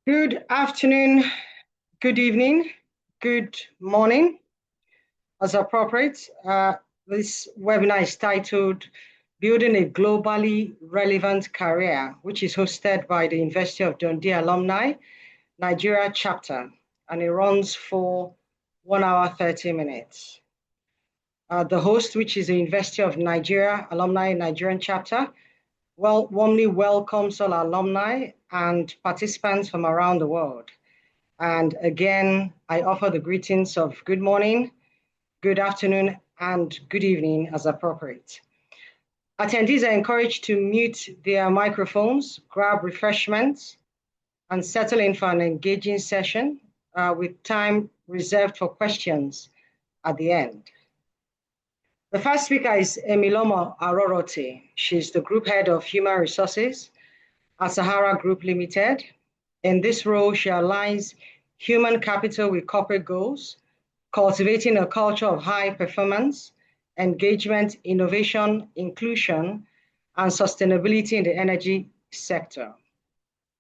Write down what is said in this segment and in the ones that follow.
Good afternoon, good evening, good morning, as appropriate. This webinar is titled Building a Globally Relevant Career, which is hosted by the University of Dundee Alumni, Nigeria chapter, and it runs for 1 hour, 30 minutes. The host, which is the University of Nigeria Alumni Nigerian chapter, warmly welcomes all alumni and participants from around the world. And again, I offer the greetings of good morning, good afternoon, and good evening as appropriate. Attendees are encouraged to mute their microphones, grab refreshments, and settle in for an engaging session with time reserved for questions at the end. The first speaker is Emilomo Arorote. She's the Group Head of Human Resources at Sahara Group Limited. In this role, she aligns human capital with corporate goals, cultivating a culture of high performance, engagement, innovation, inclusion, and sustainability in the energy sector.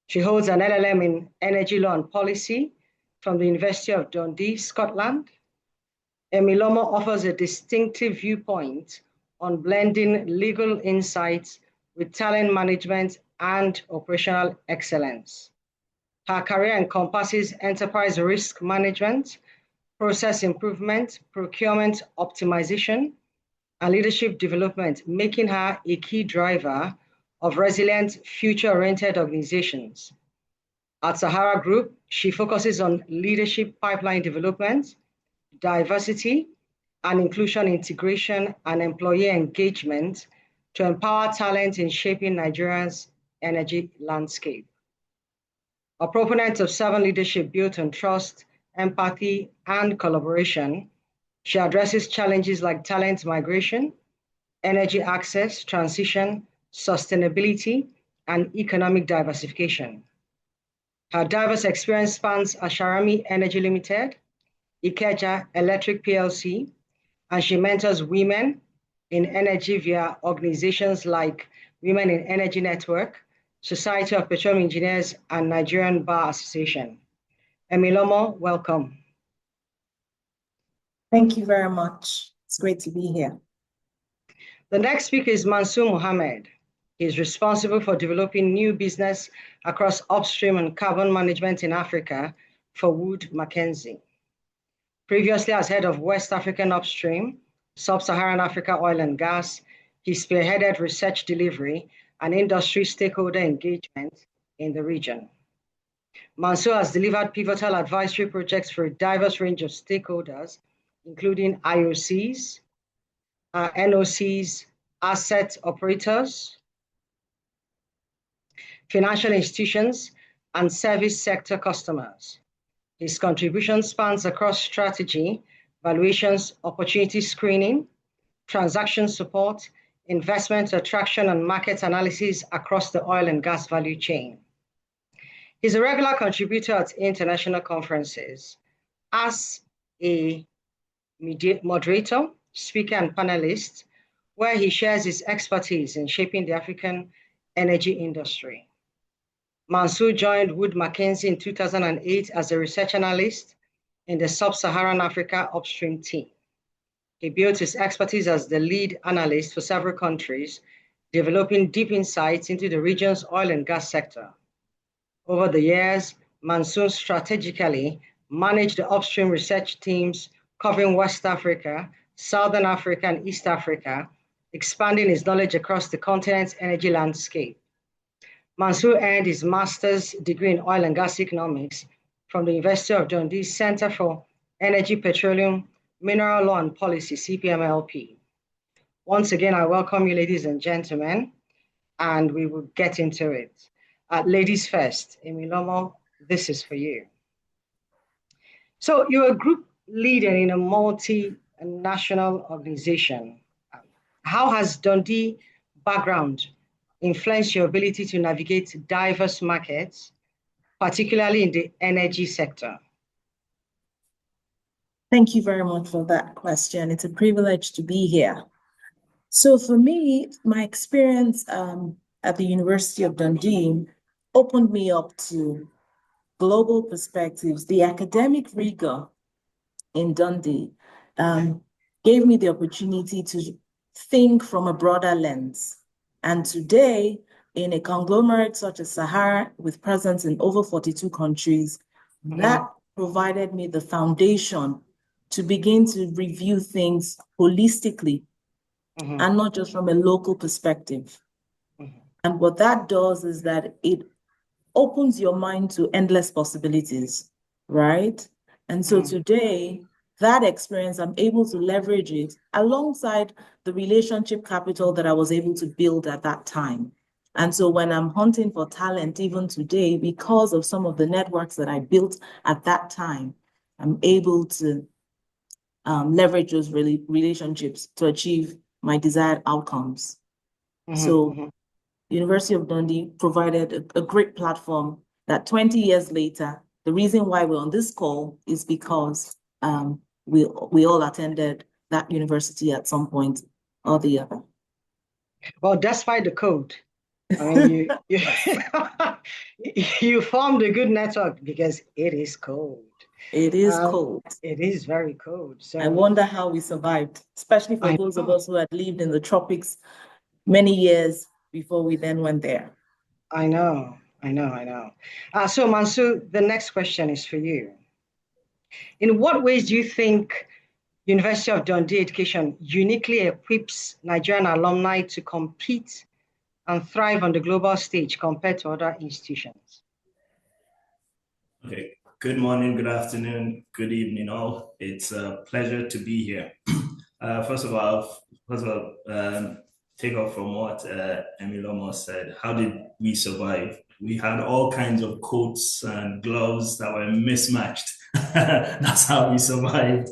She holds an LLM in Energy Law and Policy from the University of Dundee, Scotland. Emilomo offers a distinctive viewpoint on blending legal insights with talent management and operational excellence. Her career encompasses enterprise risk management, process improvement, procurement optimization, and leadership development, making her a key driver of resilient, future-oriented organizations. At Sahara Group, she focuses on leadership pipeline development, diversity and inclusion integration, and employee engagement to empower talent in shaping Nigeria's energy landscape. A proponent of servant leadership built on trust, empathy, and collaboration, she addresses challenges like talent migration, energy access, transition, sustainability, and economic diversification. Her diverse experience spans Asharami Energy Limited, Ikeja Electric PLC, and she mentors women in energy via organizations like Women in Energy Network, Society of Petroleum Engineers, and Nigerian Bar Association. Emilomo, welcome. Thank you very much. It's great to be here. The next speaker is Mansour Mohammed. He is responsible for developing new business across upstream and carbon management in Africa for Wood Mackenzie. Previously as head of West African Upstream, Sub-Saharan Africa Oil and Gas, he spearheaded research delivery and industry stakeholder engagement in the region. Mansour has delivered pivotal advisory projects for a diverse range of stakeholders, including IOCs, NOCs, asset operators, financial institutions, and service sector customers. His contribution spans across strategy, valuations, opportunity screening, transaction support, investment attraction, and market analysis across the oil and gas value chain. He's a regular contributor at international conferences as a moderator, speaker, and panelist, where he shares his expertise in shaping the African energy industry. Mansour joined Wood Mackenzie in 2008 as a research analyst in the Sub-Saharan Africa upstream team. He built his expertise as the lead analyst for several countries, developing deep insights into the region's oil and gas sector. Over the years, Mansour strategically managed the upstream research teams covering West Africa, Southern Africa, and East Africa, expanding his knowledge across the continent's energy landscape. Mansour earned his master's degree in oil and gas economics from the University of Dundee Center for Energy, Petroleum, Mineral Law and Policy, CPMLP. Once again, I welcome you, ladies and gentlemen, and we will get into it. Ladies first, Emilomo, this is for you. So you're a group leader in a multinational organization. How has Dundee background influence your ability to navigate diverse markets, particularly in the energy sector? Thank you very much for that question. It's a privilege to be here. So for me, my experience at the University of Dundee opened me up to global perspectives, the academic rigor in Dundee gave me the opportunity to think from a broader lens. And today, in a conglomerate such as Sahara, with presence in over 42 countries, that provided me the foundation to begin to review things holistically and not just from a local perspective. And what that does is that it opens your mind to endless possibilities, right? And so today, that experience, I'm able to leverage it alongside the relationship capital that I was able to build at that time. And so when I'm hunting for talent, even today, because of some of the networks that I built at that time, I'm able to leverage those relationships to achieve my desired outcomes. So University of Dundee provided a great platform that 20 years later, the reason why we're on this call is because we all attended that university at some point or the other. Well, despite the code, I mean, you formed a good network because it is cold. It is cold. It is very cold. So I wonder how we survived, especially for those of us who had lived in the tropics many years before we then went there. I know. So Mansu, the next question is for you. In what ways do you think University of Dundee education uniquely equips Nigerian alumni to compete and thrive on the global stage compared to other institutions? Okay. Good morning, good afternoon, good evening, all. It's a pleasure to be here. First of all, take off from what Emil almost said. How did we survive? We had all kinds of coats and gloves that were mismatched. That's how we survived.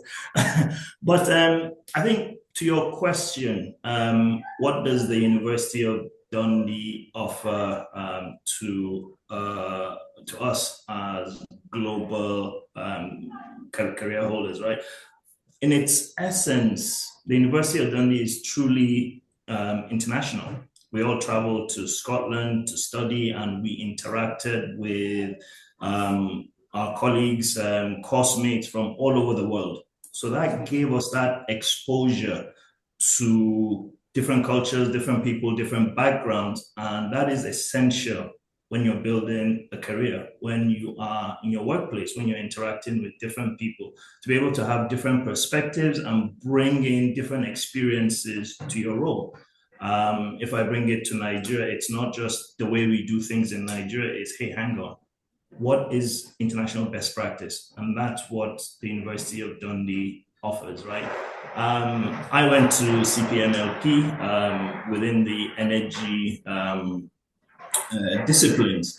But I think to your question, what does the University of Dundee offer to us as global career holders, right? In its essence, the University of Dundee is truly international. We all traveled to Scotland to study, and we interacted with our colleagues, classmates from all over the world. So that gave us that exposure to different cultures, different people, different backgrounds, and that is essential when you're building a career, when you are in your workplace, when you're interacting with different people, to be able to have different perspectives and bring in different experiences to your role. If I bring it to Nigeria, it's not just the way we do things in Nigeria, it's, hey, hang on, what is international best practice? And that's what the University of Dundee offers, right? I went to CPMLP within the energy disciplines.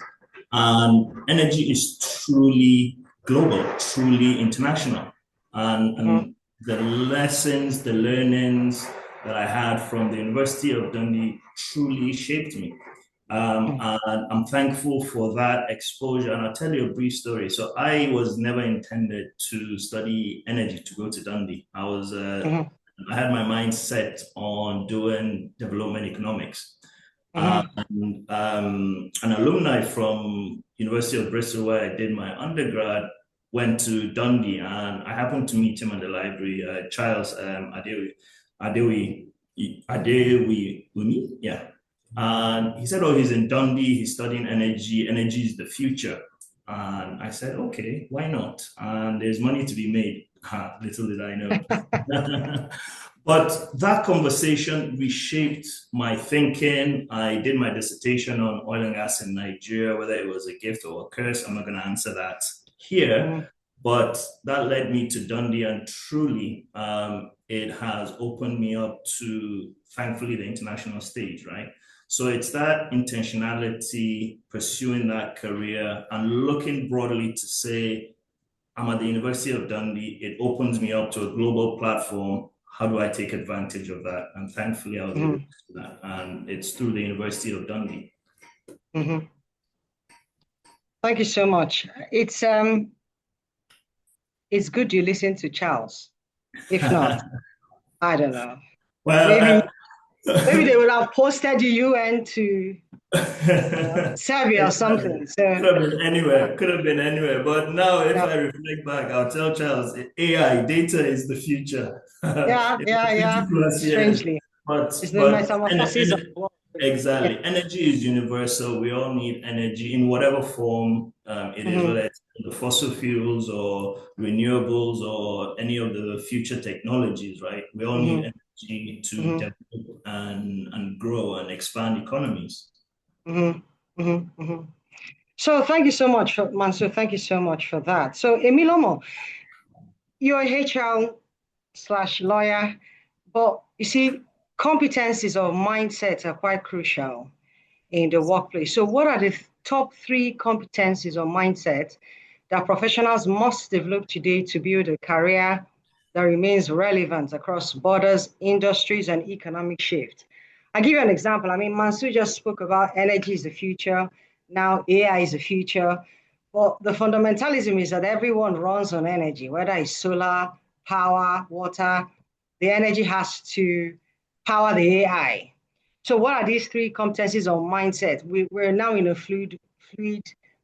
Energy is truly global, truly international. And the lessons, the learnings that I had from the University of Dundee truly shaped me. And I'm thankful for that exposure. And I'll tell you a brief story. So I was never intended to study energy to go to Dundee. I had my mind set on doing development economics. An alumni from University of Bristol, where I did my undergrad, went to Dundee, and I happened to meet him in the library, Charles Adewi, yeah. And he said, oh, he's in Dundee, he's studying energy, energy is the future. And I said, okay, why not? And there's money to be made. Little did I know. But that conversation reshaped my thinking. I did my dissertation on oil and gas in Nigeria, whether it was a gift or a curse. I'm not going to answer that here. But that led me to Dundee, and truly, it has opened me up to, thankfully, the international stage, right? So it's that intentionality, pursuing that career, and looking broadly to say, I'm at the University of Dundee. It opens me up to a global platform. How do I take advantage of that? And thankfully, I was able to do that. And it's through the University of Dundee. Thank you so much. It's good you listen to Charles. If not, I don't know. Well, maybe they would have posted you UN to Serbia or something. So Could have been anywhere. Could have been anywhere. But now, if yeah, I reflect back, I'll tell Charles, AI data is the future. yeah, In yeah, 50 yeah. plus years. Strangely, But it's the but metamorphosis of the world. Yeah. exactly, energy is universal. We all need energy in whatever form it is, Mm-hmm. whether it's the fossil fuels or renewables or any of the future technologies. Right? We all need Mm-hmm. energy to Mm-hmm. develop and grow and expand economies. Mm-hmm. Mm-hmm. Mm-hmm. So thank you so much, Mansoor. Thank you so much for that. So Emilomo, you're a HR/lawyer, but you see, competencies or mindset are quite crucial in the workplace. So what are the top three competencies or mindset that professionals must develop today to build a career that remains relevant across borders, industries, and economic shift? I'll give you an example. I mean, Mansoor just spoke about energy is the future. Now AI is the future. But the fundamentalism is that everyone runs on energy, whether it's solar, power, water, the energy has to power the AI. So what are these three competencies or mindset? We're now in a fluid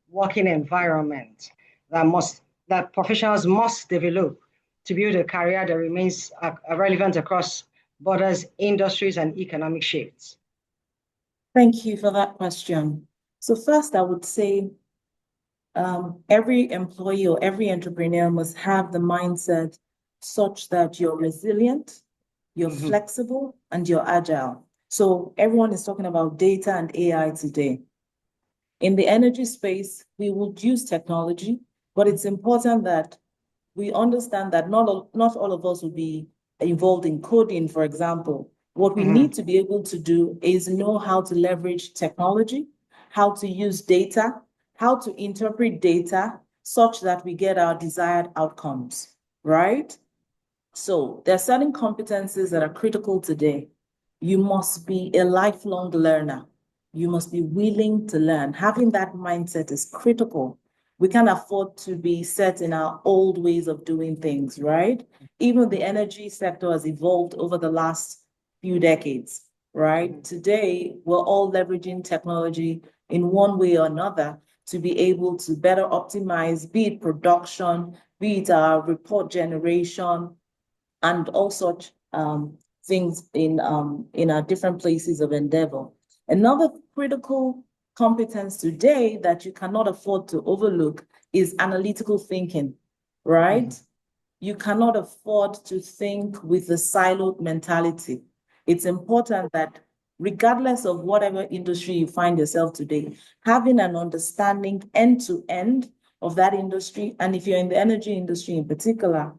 working environment that professionals must develop to build a career that remains relevant across borders, industries, and economic shifts. Thank you for that question. So first, I would say every employee or every entrepreneur must have the mindset such that you're resilient, you're flexible, and you're agile. So everyone is talking about data and AI today. In the energy space, we would use technology, but it's important that we understand that not all of us will be involved in coding, for example. What we need to be able to do is know how to leverage technology, how to use data, how to interpret data such that we get our desired outcomes, right? So there are certain competencies that are critical today. You must be a lifelong learner. You must be willing to learn. Having that mindset is critical. We can't afford to be set in our old ways of doing things, right? Even the energy sector has evolved over the last few decades, right? Today, we're all leveraging technology in one way or another to be able to better optimize, be it production, be it our report generation, and all such things in our different places of endeavor. Another critical competence today that you cannot afford to overlook is analytical thinking, right? You cannot afford to think with a siloed mentality. It's important that regardless of whatever industry you find yourself today, having an understanding end to end of that industry, and if you're in the energy industry in particular,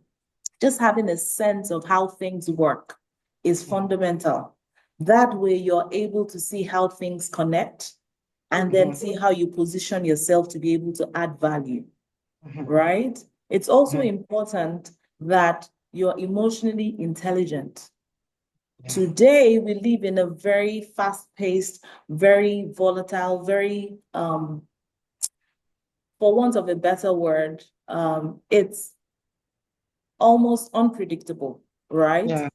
just having a sense of how things work is fundamental. That way, you're able to see how things connect and then see how you position yourself to be able to add value, right? It's also important that you're emotionally intelligent. Today, we live in a very fast-paced, very volatile, very, for want of a better word, it's almost unpredictable, right? Yeah.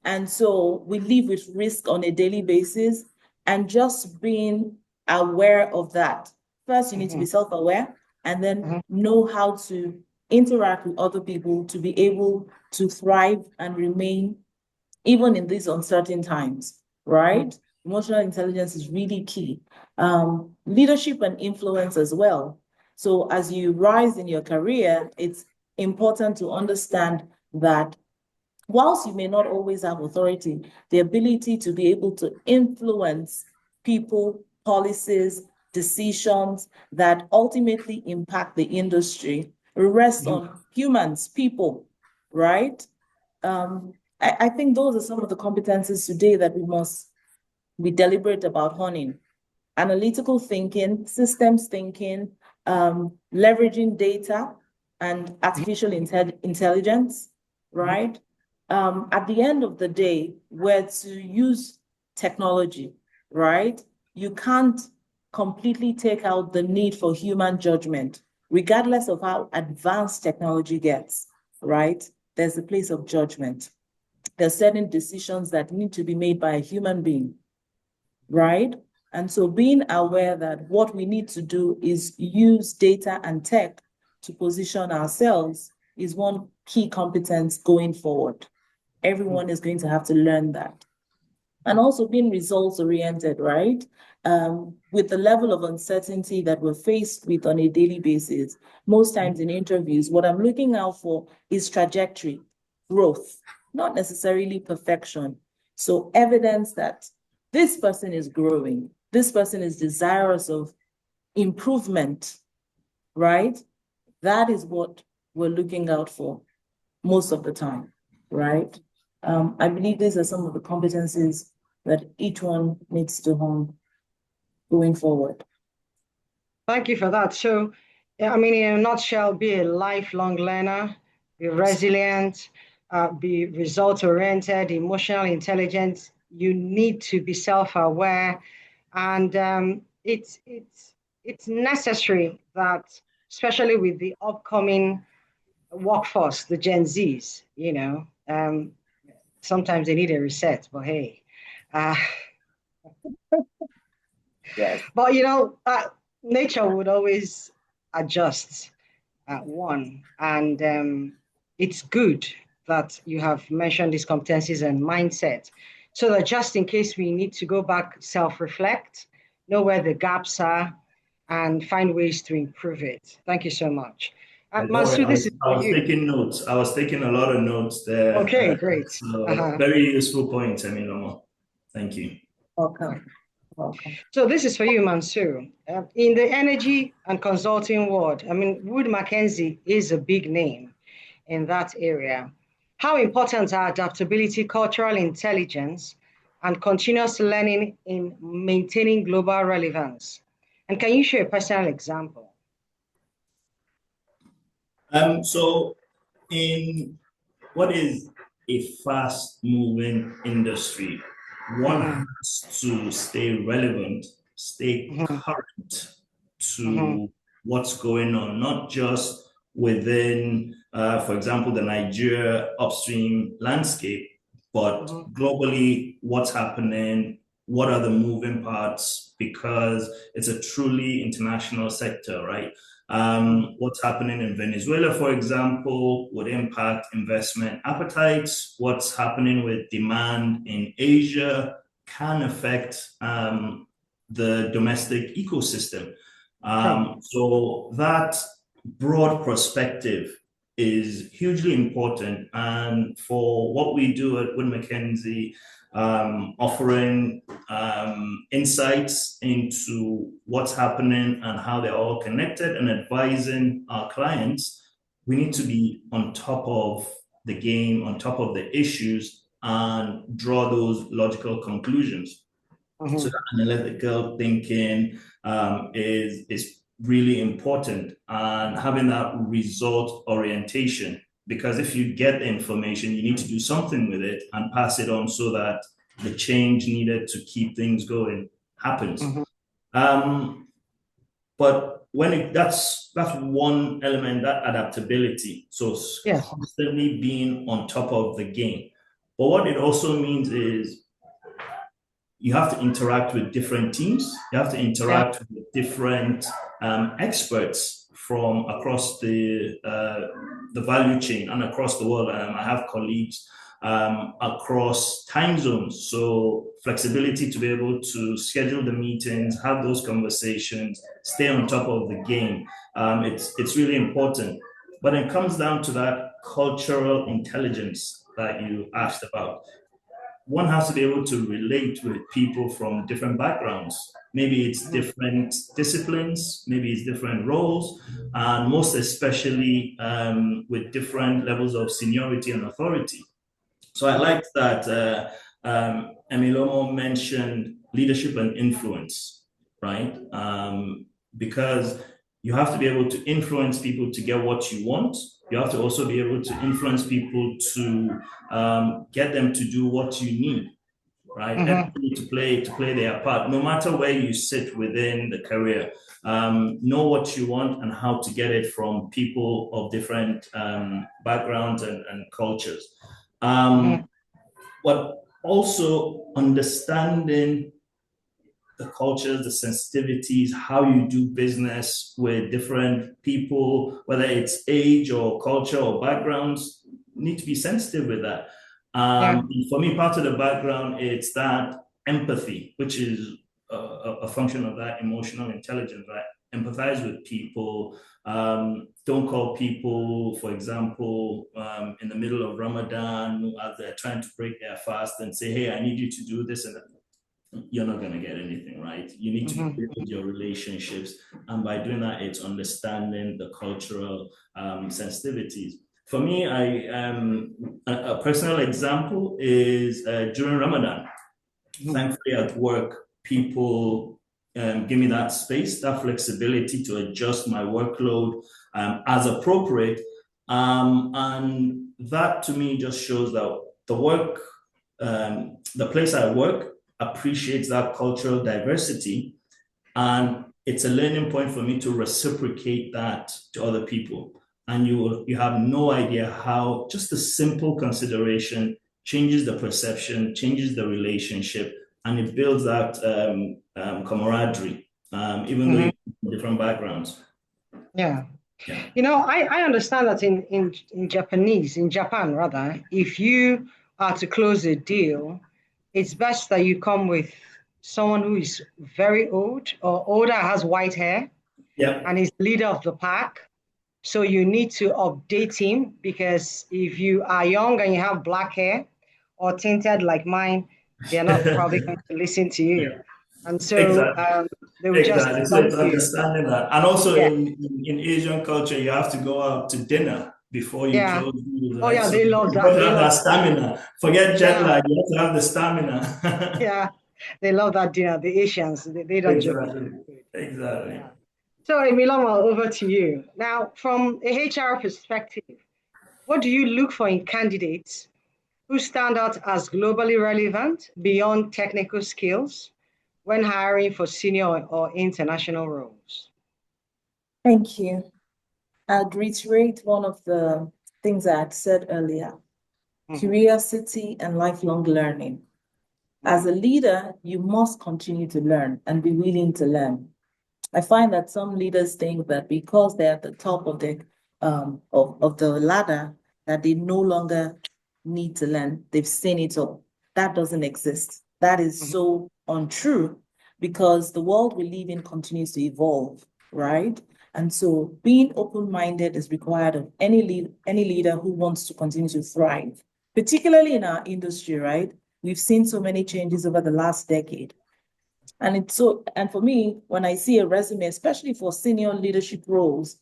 And so we live with risk on a daily basis, and just being aware of that. First, you need to be self-aware and then know how to interact with other people to be able to thrive and remain even in these uncertain times, right? Emotional intelligence is really key. Leadership and influence as well. So as you rise in your career, it's important to understand that whilst you may not always have authority, the ability to be able to influence people, policies, decisions that ultimately impact the industry rests on humans, people, right? I think those are some of the competencies today that we must be deliberate about honing. Analytical thinking, systems thinking, leveraging data and artificial intelligence, right? At the end of the day, we're to use technology, right? You can't completely take out the need for human judgment, regardless of how advanced technology gets, right? There's a place of judgment. There's certain decisions that need to be made by a human being, right? And so being aware that what we need to do is use data and tech to position ourselves is one key competence going forward. Everyone is going to have to learn that. And also being results oriented, right? With the level of uncertainty that we're faced with on a daily basis, most times in interviews, what I'm looking out for is trajectory, growth, not necessarily perfection. So evidence that this person is growing, this person is desirous of improvement, right? That is what we're looking out for most of the time, right? I believe these are some of the competencies that each one needs to hone going forward. Thank you for that. So, I mean, in a nutshell, be a lifelong learner, be resilient, be result-oriented, emotionally intelligent. You need to be self-aware, and it's necessary that, especially with the upcoming workforce, the Gen Zs, sometimes they need a reset, but hey. Yes. But nature would always adjust one, and it's good that you have mentioned these competencies and mindset, so that just in case we need to go back, self-reflect, know where the gaps are, and find ways to improve it. Thank you so much. Mansur, this is I for was you. taking notes. I was taking a lot of notes there. Okay, great. So very useful point, Emilomo. Thank you. Welcome. Welcome. So this is for you, Mansur. In the energy and consulting world, I mean, Wood Mackenzie is a big name in that area. How important are adaptability, cultural intelligence, and continuous learning in maintaining global relevance? And can you share a personal example? So in what is a fast-moving industry, one has to stay relevant, stay current to what's going on, not just within, for example, the Nigeria upstream landscape, but globally, what's happening, what are the moving parts, because it's a truly international sector, right? What's happening in Venezuela, for example, would impact investment appetites. What's happening with demand in Asia can affect the domestic ecosystem. So that broad perspective is hugely important. And for what we do at Wood Mackenzie, offering insights into what's happening and how they're all connected and advising our clients, we need to be on top of the game, on top of the issues, and draw those logical conclusions. So that analytical thinking is really important, and having that result orientation, because if you get the information, you need to do something with it and pass it on so that the change needed to keep things going happens. But that's one element, that adaptability. So constantly being on top of the game. But what it also means is you have to interact with different teams. You have to interact with different experts from across the value chain and across the world. I have colleagues across time zones, so flexibility to be able to schedule the meetings, have those conversations, stay on top of the game. It's really important. But it comes down to that cultural intelligence that you asked about. One has to be able to relate with people from different backgrounds. Maybe it's different disciplines, maybe it's different roles, and most especially with different levels of seniority and authority. So I like that Emilomo mentioned leadership and influence, right? Because you have to be able to influence people to get what you want. You have to also be able to influence people to get them to do what you need, right? Everybody to play their part, no matter where you sit within the career. Know what you want and how to get it from people of different backgrounds and cultures. But also understanding the cultures, the sensitivities, how you do business with different people, whether it's age or culture or backgrounds, need to be sensitive with that. For me, part of the background, it's that empathy, which is a function of that emotional intelligence, right? Empathize with people. Don't call people, for example, in the middle of Ramadan, as they're trying to break their fast and say, hey, I need you to do this. And you're not going to get anything, right? You need to build your relationships. And by doing that, it's understanding the cultural sensitivities. For me, a personal example is during Ramadan. Thankfully, at work, people give me that space, that flexibility to adjust my workload as appropriate. And that to me just shows that the place I work appreciates that cultural diversity. And it's a learning point for me to reciprocate that to other people. And you have no idea how just a simple consideration changes the perception, changes the relationship, and it builds that camaraderie, even though you're from different backgrounds. Yeah. You know, I understand that in Japan rather, if you are to close a deal, it's best that you come with someone who is very old or older, has white hair, and is leader of the pack. So you need to update him, because if you are young and you have black hair or tinted like mine, they're not probably going to listen to you. And so they will just so it's understanding that. And also in Asian culture, you have to go out to dinner before you close deals. Oh, yeah, they love that. They have that stamina. Forget jet lag, you have to have the stamina. Yeah, they love that dinner. The Asians, they don't joke. Exactly. Yeah. So, Emilomo, over to you. Now, from a HR perspective, what do you look for in candidates who stand out as globally relevant beyond technical skills when hiring for senior or international roles? Thank you. I'd reiterate one of the things I had said earlier, curiosity and lifelong learning. As a leader, you must continue to learn and be willing to learn. I find that some leaders think that because they're at the top of the ladder, that they no longer need to learn. They've seen it all. That doesn't exist. That is so untrue, because the world we live in continues to evolve, right? And so being open-minded is required of any leader who wants to continue to thrive, particularly in our industry, right? We've seen so many changes over the last decade. And for me, when I see a resume, especially for senior leadership roles,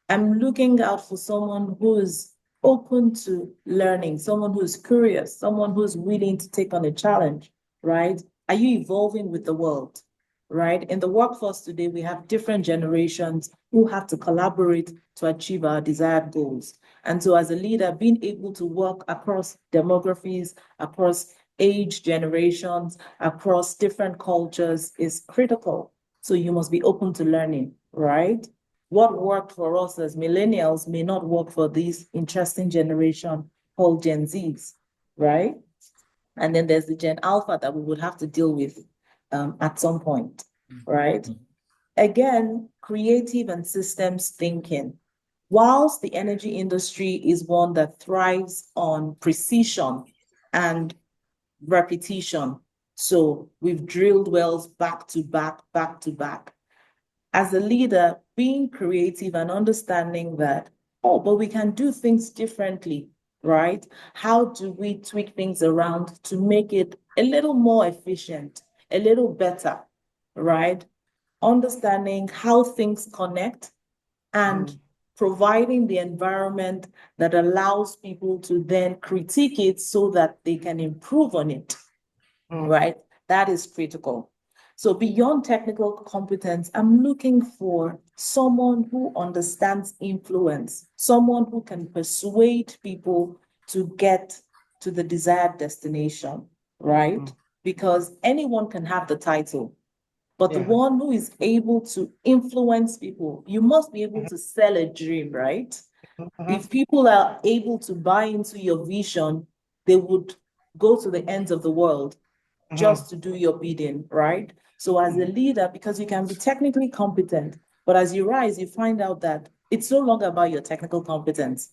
I'm looking out for someone who is open to learning, someone who's curious, someone who's willing to take on a challenge, right? Are you evolving with the world, right? In the workforce today, we have different generations who have to collaborate to achieve our desired goals. And so as a leader, being able to work across demographies, across age generations, across different cultures is critical. So you must be open to learning, right? What worked for us as millennials may not work for this interesting generation called Gen Zs, right? And then there's the Gen Alpha that we would have to deal with at some point, right? Again, creative and systems thinking. Whilst the energy industry is one that thrives on precision and repetition, so we've drilled wells back to back. As a leader, being creative and understanding that, but we can do things differently, right? How do we tweak things around to make it a little more efficient, a little better, right? Understanding how things connect and providing the environment that allows people to then critique it so that they can improve on it, right? That is critical. So beyond technical competence, I'm looking for someone who understands influence, someone who can persuade people to get to the desired destination, right? Because anyone can have the title, but the one who is able to influence people, you must be able to sell a dream, right? If people are able to buy into your vision, they would go to the ends of the world just to do your bidding, right? So as a leader, because you can be technically competent, but as you rise, you find out that it's no longer about your technical competence.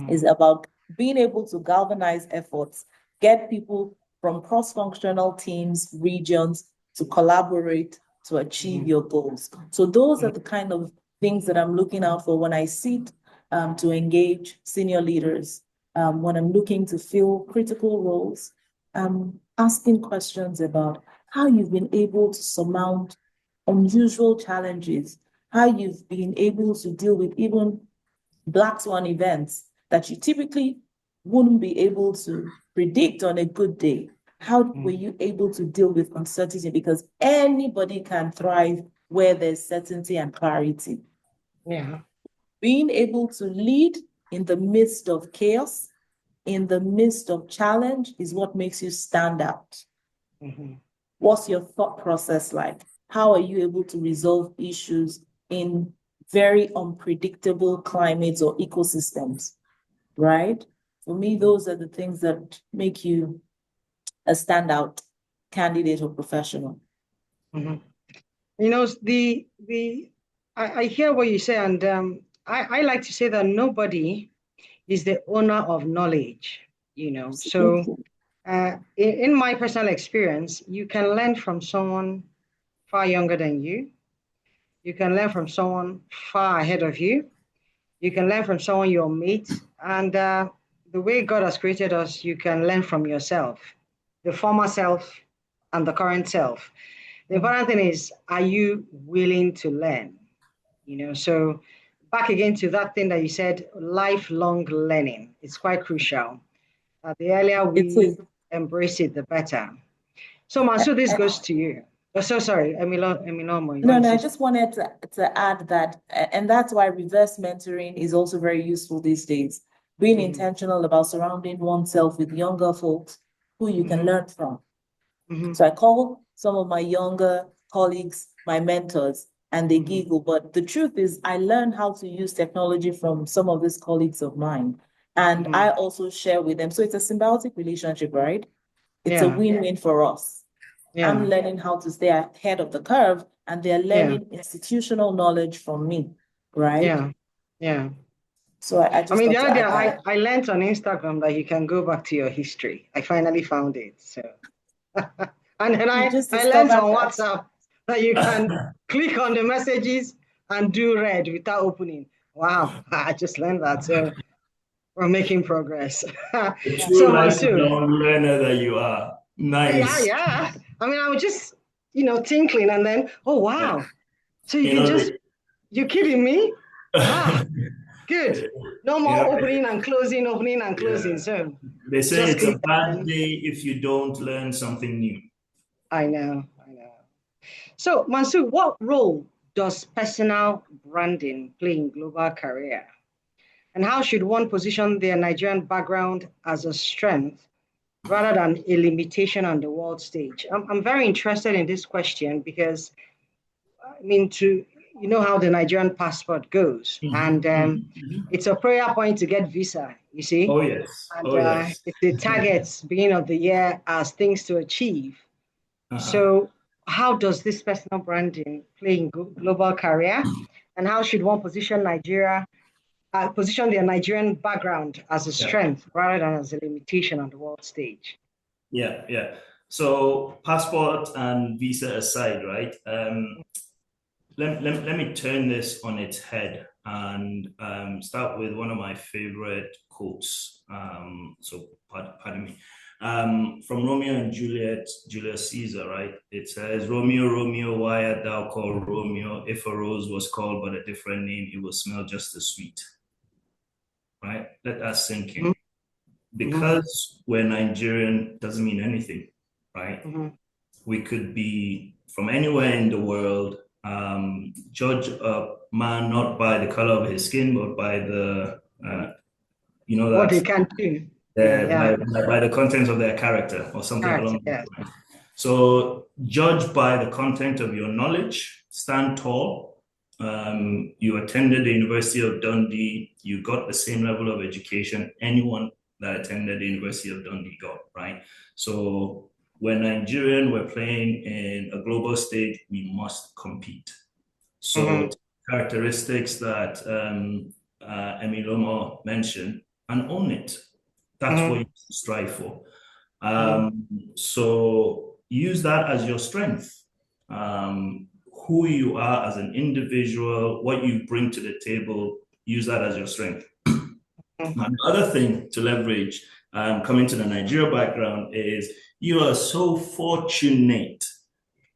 It's about being able to galvanize efforts, get people from cross-functional teams, regions to collaborate to achieve your goals. So those are the kind of things that I'm looking out for when I seek to engage senior leaders, when I'm looking to fill critical roles, asking questions about how you've been able to surmount unusual challenges, how you've been able to deal with even black swan events that you typically wouldn't be able to predict on a good day. How were you able to deal with uncertainty? Because anybody can thrive where there's certainty and clarity. Yeah. Being able to lead in the midst of chaos, in the midst of challenge, is what makes you stand out. What's your thought process like? How are you able to resolve issues in very unpredictable climates or ecosystems, right? For me, those are the things that make you a standout candidate or professional. You know, I hear what you say, and I like to say that nobody is the owner of knowledge, you know. So in my personal experience, you can learn from someone far younger than you. You can learn from someone far ahead of you. You can learn from someone your mate. And the way God has created us, you can learn from yourself, the former self and the current self. The important thing is, are you willing to learn? You know, so back again to that thing that you said, lifelong learning. It's quite crucial. The earlier we embrace it, the better. So Mansur, this goes to you. Oh, so sorry, Emilomo. No, I just wanted to add that, and that's why reverse mentoring is also very useful these days. Being intentional about surrounding oneself with younger folks who you can learn from. So I call some of my younger colleagues my mentors, and they giggle. But the truth is, I learned how to use technology from some of these colleagues of mine, and I also share with them. So it's a symbiotic relationship, right? It's a win-win for us. I'm learning how to stay ahead of the curve, and they're learning institutional knowledge from me, right? Yeah. So I just mean, the other day I learned on Instagram that you can go back to your history. I finally found it. So, and then I learned on WhatsApp that you can click on the messages and do read without opening. Wow, I just learned that. So we're making progress. The true lifelong learner that you are. Nice. Yeah. I mean, I was just, tinkling, and then, oh wow. So you can just, you're kidding me? Ah, good. No more opening and closing, opening and closing. So they say it's a bad day if you don't learn something new. I know. So Mansur, what role does personal branding play in global career? And how should one position their Nigerian background as a strength rather than a limitation on the world stage? I'm very interested in this question because, I mean, you know how the Nigerian passport goes, and it's a prayer point to get visa, you see? Oh, yes. And it's the targets beginning of the year as things to achieve. So how does this personal branding play in global career? And how should one position their Nigerian background as a strength rather than as a limitation on the world stage? Yeah. So passport and visa aside, right? Let me turn this on its head and start with one of my favorite quotes. Pardon me. From Romeo and Juliet, Julius Caesar, right? It says, Romeo, Romeo, why art thou called Romeo? If a rose was called but a different name, it will smell just as sweet. Right? Let that sink in. Because we're Nigerian doesn't mean anything, right? We could be from anywhere in the world. Judge a man not by the color of his skin, but by the, what they can do. By the content of their character or something along those lines. So judge by the content of your knowledge, stand tall. You attended the University of Dundee, you got the same level of education anyone that attended the University of Dundee got, right? So we're Nigerian, we're playing in a global stage, we must compete. So characteristics that Emilomo mentioned, and own it. That's what you strive for. So use that as your strength. Who you are as an individual, what you bring to the table, use that as your strength. Now, the other thing to leverage, coming to the Nigeria background, is you are so fortunate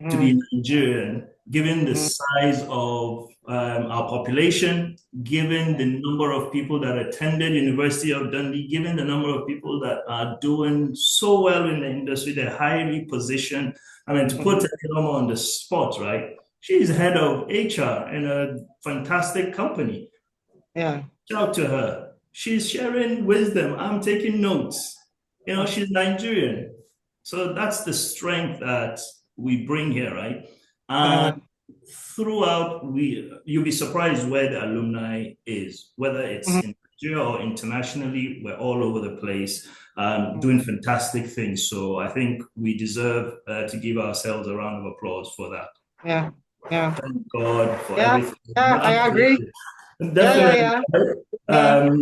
to be Nigerian, given the size of our population, given the number of people that attended University of Dundee, given the number of people that are doing so well in the industry, they're highly positioned. I mean, to put Emilomo on the spot, right? She's head of HR in a fantastic company. Yeah. Shout out to her. She's sharing wisdom. I'm taking notes. You know, she's Nigerian. So that's the strength that we bring here, right? And throughout, you'll be surprised where the alumni is, whether it's in Nigeria or internationally, we're all over the place, doing fantastic things. So I think we deserve to give ourselves a round of applause for that. Yeah. Yeah. Thank God for everything. Yeah, I agree. Definitely.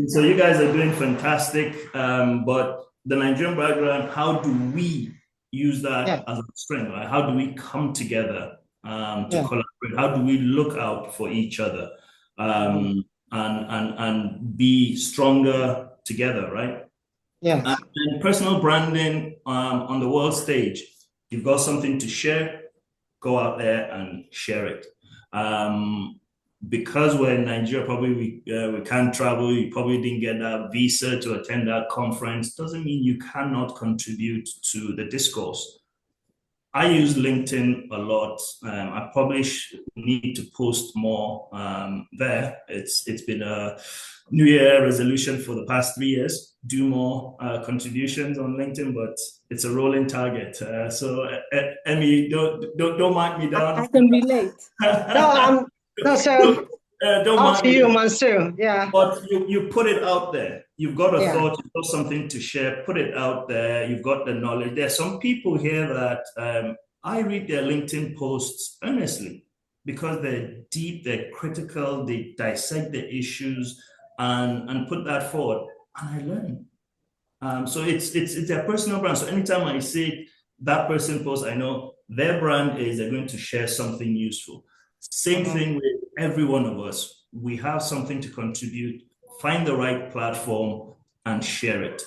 So you guys are doing fantastic. But the Nigerian background, how do we use that as a strength? Right? How do we come together to collaborate? How do we look out for each other and be stronger together, right? Yeah. And personal branding on the world stage. You've got something to share, go out there and share it. Because we're in Nigeria, probably we can't travel. You probably didn't get that visa to attend that conference. Doesn't mean you cannot contribute to the discourse. I use LinkedIn a lot. I probably need to post more there. It's been a New Year resolution for the past 3 years. Do more contributions on LinkedIn, but it's a rolling target. So, Emmy, don't mark me down. I can relate. So don't up to you, Mansour. Yeah. But you put it out there. You've got a thought, you've got something to share, put it out there. You've got the knowledge. There are some people here that I read their LinkedIn posts earnestly because they're deep, they're critical, they dissect the issues and put that forward. And I learn. So it's their personal brand. So anytime I see that person post, I know their brand is they're going to share something useful. Same thing with every one of us. We have something to contribute. Find the right platform and share it.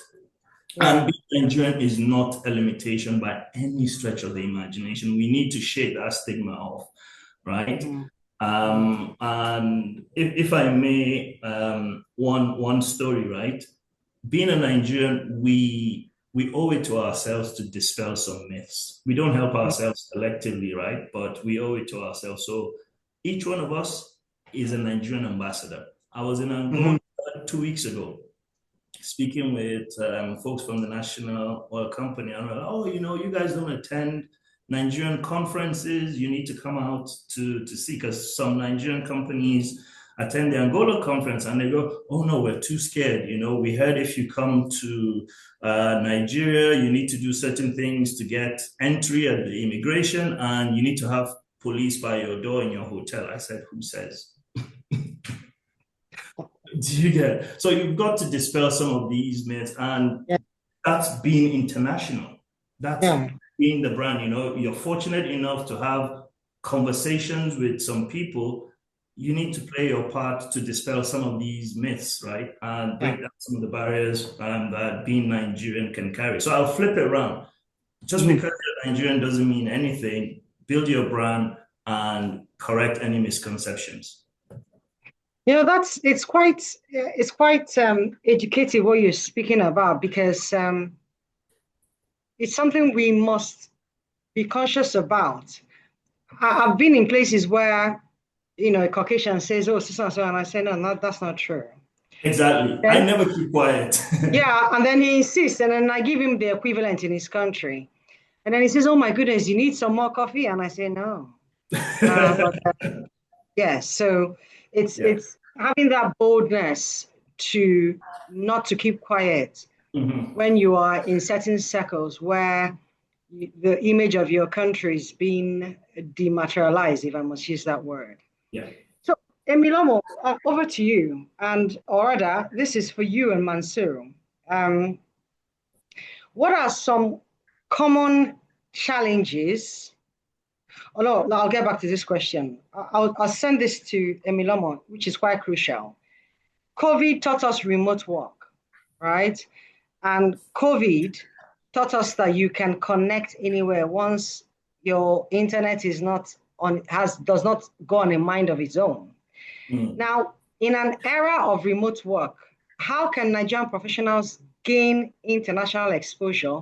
And being Nigerian is not a limitation by any stretch of the imagination. We need to shake that stigma off, right? And if I may, one story, right? Being a Nigerian, we owe it to ourselves to dispel some myths. We don't help ourselves collectively, right? But we owe it to ourselves. So each one of us is a Nigerian ambassador. I was in Angola 2 weeks ago, speaking with folks from the National Oil Company. And I'm like, you guys don't attend Nigerian conferences. You need to come out to see, because some Nigerian companies attend the Angola conference and they go, oh no, we're too scared. We heard if you come to Nigeria, you need to do certain things to get entry at the immigration, and you need to have police by your door in your hotel. I said, who says? Do you get it? So you've got to dispel some of these myths, and that's being international. That's being the brand. You're fortunate enough to have conversations with some people. You need to play your part to dispel some of these myths, right? And break down some of the barriers that being Nigerian can carry. So I'll flip it around. Just because you're Nigerian doesn't mean anything. Build your brand and correct any misconceptions. It's quite educative what you're speaking about, because it's something we must be conscious about. I've been in places where a Caucasian says, oh, so and so, and I say, no, that's not true. Exactly. I never keep quiet. And then he insists, and then I give him the equivalent in his country. And then he says, oh my goodness, you need some more coffee? And I say, no. So it's having that boldness to not to keep quiet when you are in certain circles where the image of your country is being dematerialized, if I must use that word. Yeah. So, Emilomo, over to you. And Orada, this is for you and Mansour. What are some common challenges? Oh, no, I'll get back to this question. I'll send this to Emilomo, which is quite crucial. COVID taught us remote work, right? And COVID taught us that you can connect anywhere once your internet is not on, does not go on a mind of its own. Now, in an era of remote work, how can Nigerian professionals gain international exposure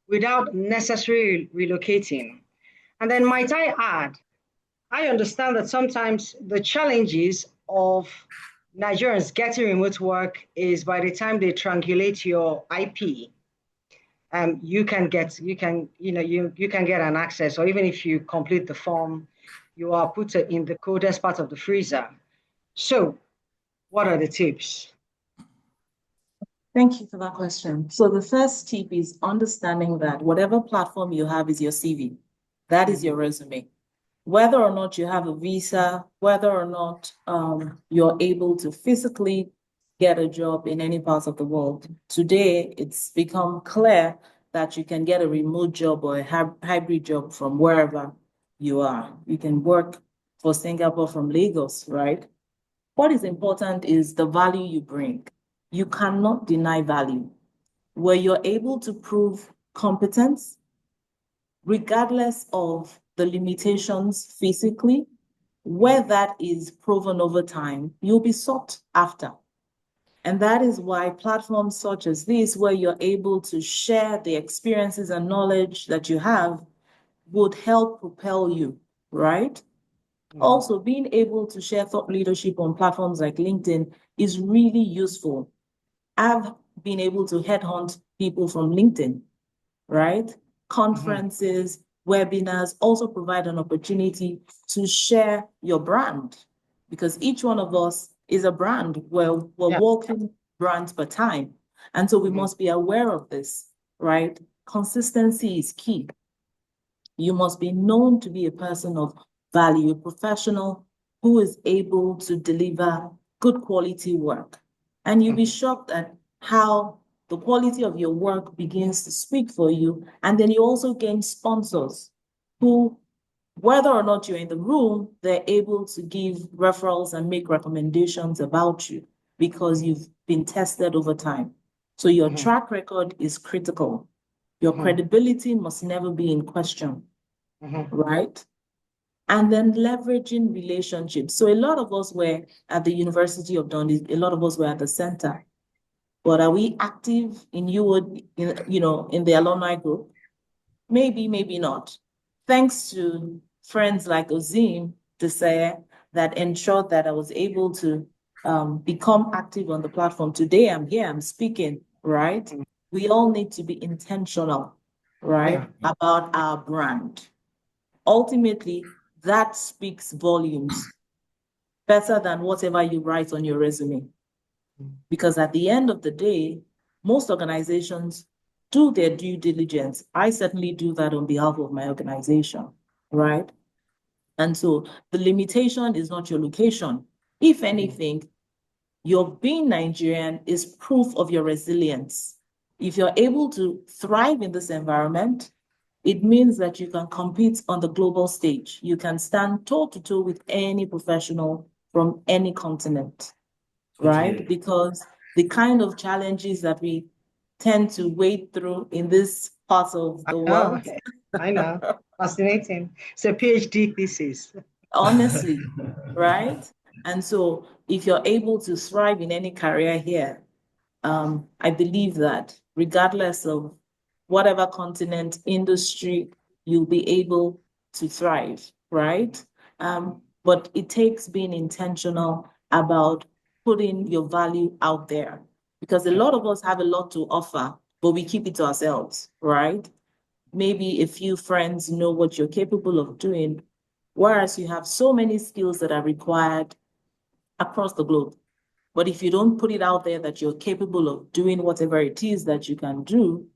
without necessarily relocating? And then might I add, I understand that sometimes the challenges of Nigerians getting remote work is by the time they triangulate your IP, you can get an access, or even if you complete the form, you are put in the coldest part of the freezer. So, what are the tips? Thank you for that question. So the first tip is understanding that whatever platform you have is your CV. That is your resume. Whether or not you have a visa, whether or not you're able to physically get a job in any part of the world, today it's become clear that you can get a remote job or a hybrid job from wherever you are. You can work for Singapore from Lagos, right? What is important is the value you bring. You cannot deny value. Where you're able to prove competence, regardless of the limitations physically, where that is proven over time, you'll be sought after. And that is why platforms such as this, where you're able to share the experiences and knowledge that you have, would help propel you, right? Also, being able to share thought leadership on platforms like LinkedIn is really useful. I've been able to headhunt people from LinkedIn, right? Conferences, webinars also provide an opportunity to share your brand, because each one of us is a brand. We're walking brands per time. And so we must be aware of this, right? Consistency is key. You must be known to be a person of value, a professional who is able to deliver good quality work. And you'll be shocked at how the quality of your work begins to speak for you. And then you also gain sponsors who, whether or not you're in the room, they're able to give referrals and make recommendations about you because you've been tested over time. So your track record is critical. Your credibility must never be in question, right? And then leveraging relationships. So a lot of us were at the University of Dundee, a lot of us were at the center. But are we active in UOD, in the alumni group? Maybe, maybe not. Thanks to friends like Ozim Desire that ensured that I was able to become active on the platform. Today I'm here, I'm speaking, right? We all need to be intentional, right, about our brand. Ultimately, that speaks volumes better than whatever you write on your resume. Because at the end of the day, most organizations do their due diligence. I certainly do that on behalf of my organization, right? And so the limitation is not your location. If anything, your being Nigerian is proof of your resilience. If you're able to thrive in this environment, it means that you can compete on the global stage. You can stand toe-to-toe with any professional from any continent, right? Because the kind of challenges that we tend to wade through in this part of the world. I know. Fascinating. It's a PhD thesis. Honestly, right? And so if you're able to thrive in any career here, I believe that regardless of whatever continent, industry, you'll be able to thrive, right? But it takes being intentional about putting your value out there, because a lot of us have a lot to offer, but we keep it to ourselves, right? Maybe a few friends know what you're capable of doing, whereas you have so many skills that are required across the globe. But if you don't put it out there that you're capable of doing whatever it is that you can do,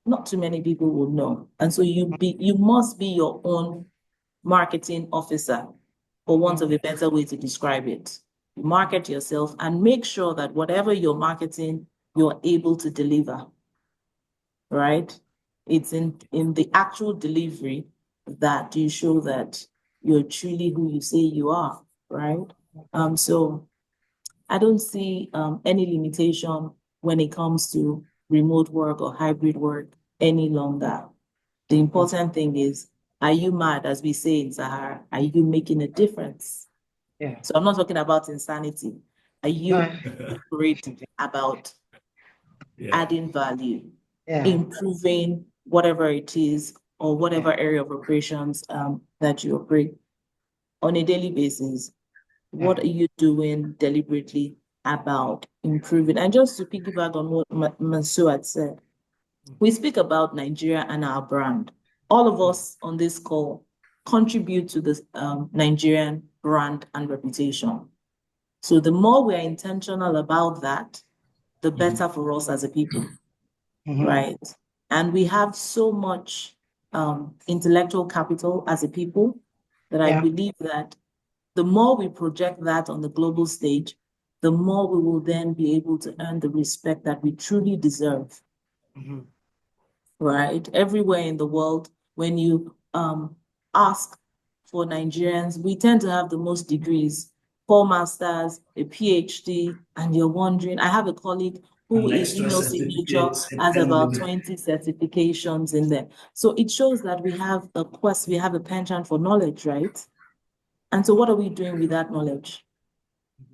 not too many people will know. And so you must be your own marketing officer, for want of a better way to describe it. You market yourself and make sure that whatever you're marketing, you're able to deliver, right? It's in the actual delivery that you show that you're truly who you say you are, right? So I don't see any limitation when it comes to remote work or hybrid work any longer. The important thing is, are you mad, as we say in Sahara? Are you making a difference? Yeah. So I'm not talking about insanity. Are you worried about adding value, improving whatever it is, or whatever area of operations that you operate on a daily basis? What are you doing deliberately about improving? And just to piggyback on what Mansour had said, we speak about Nigeria and our brand. All of us on this call contribute to this Nigerian brand and reputation. So the more we are intentional about that, the better for us as a people, right? And we have so much intellectual capital as a people that I believe that the more we project that on the global stage, the more we will then be able to earn the respect that we truly deserve. Right? Everywhere in the world, when you ask for Nigerians, we tend to have the most degrees, 4 masters, a PhD, and you're wondering, I have a colleague who is email signature has about 20 certifications in there. So it shows that we have a quest, we have a penchant for knowledge, right? And so what are we doing with that knowledge?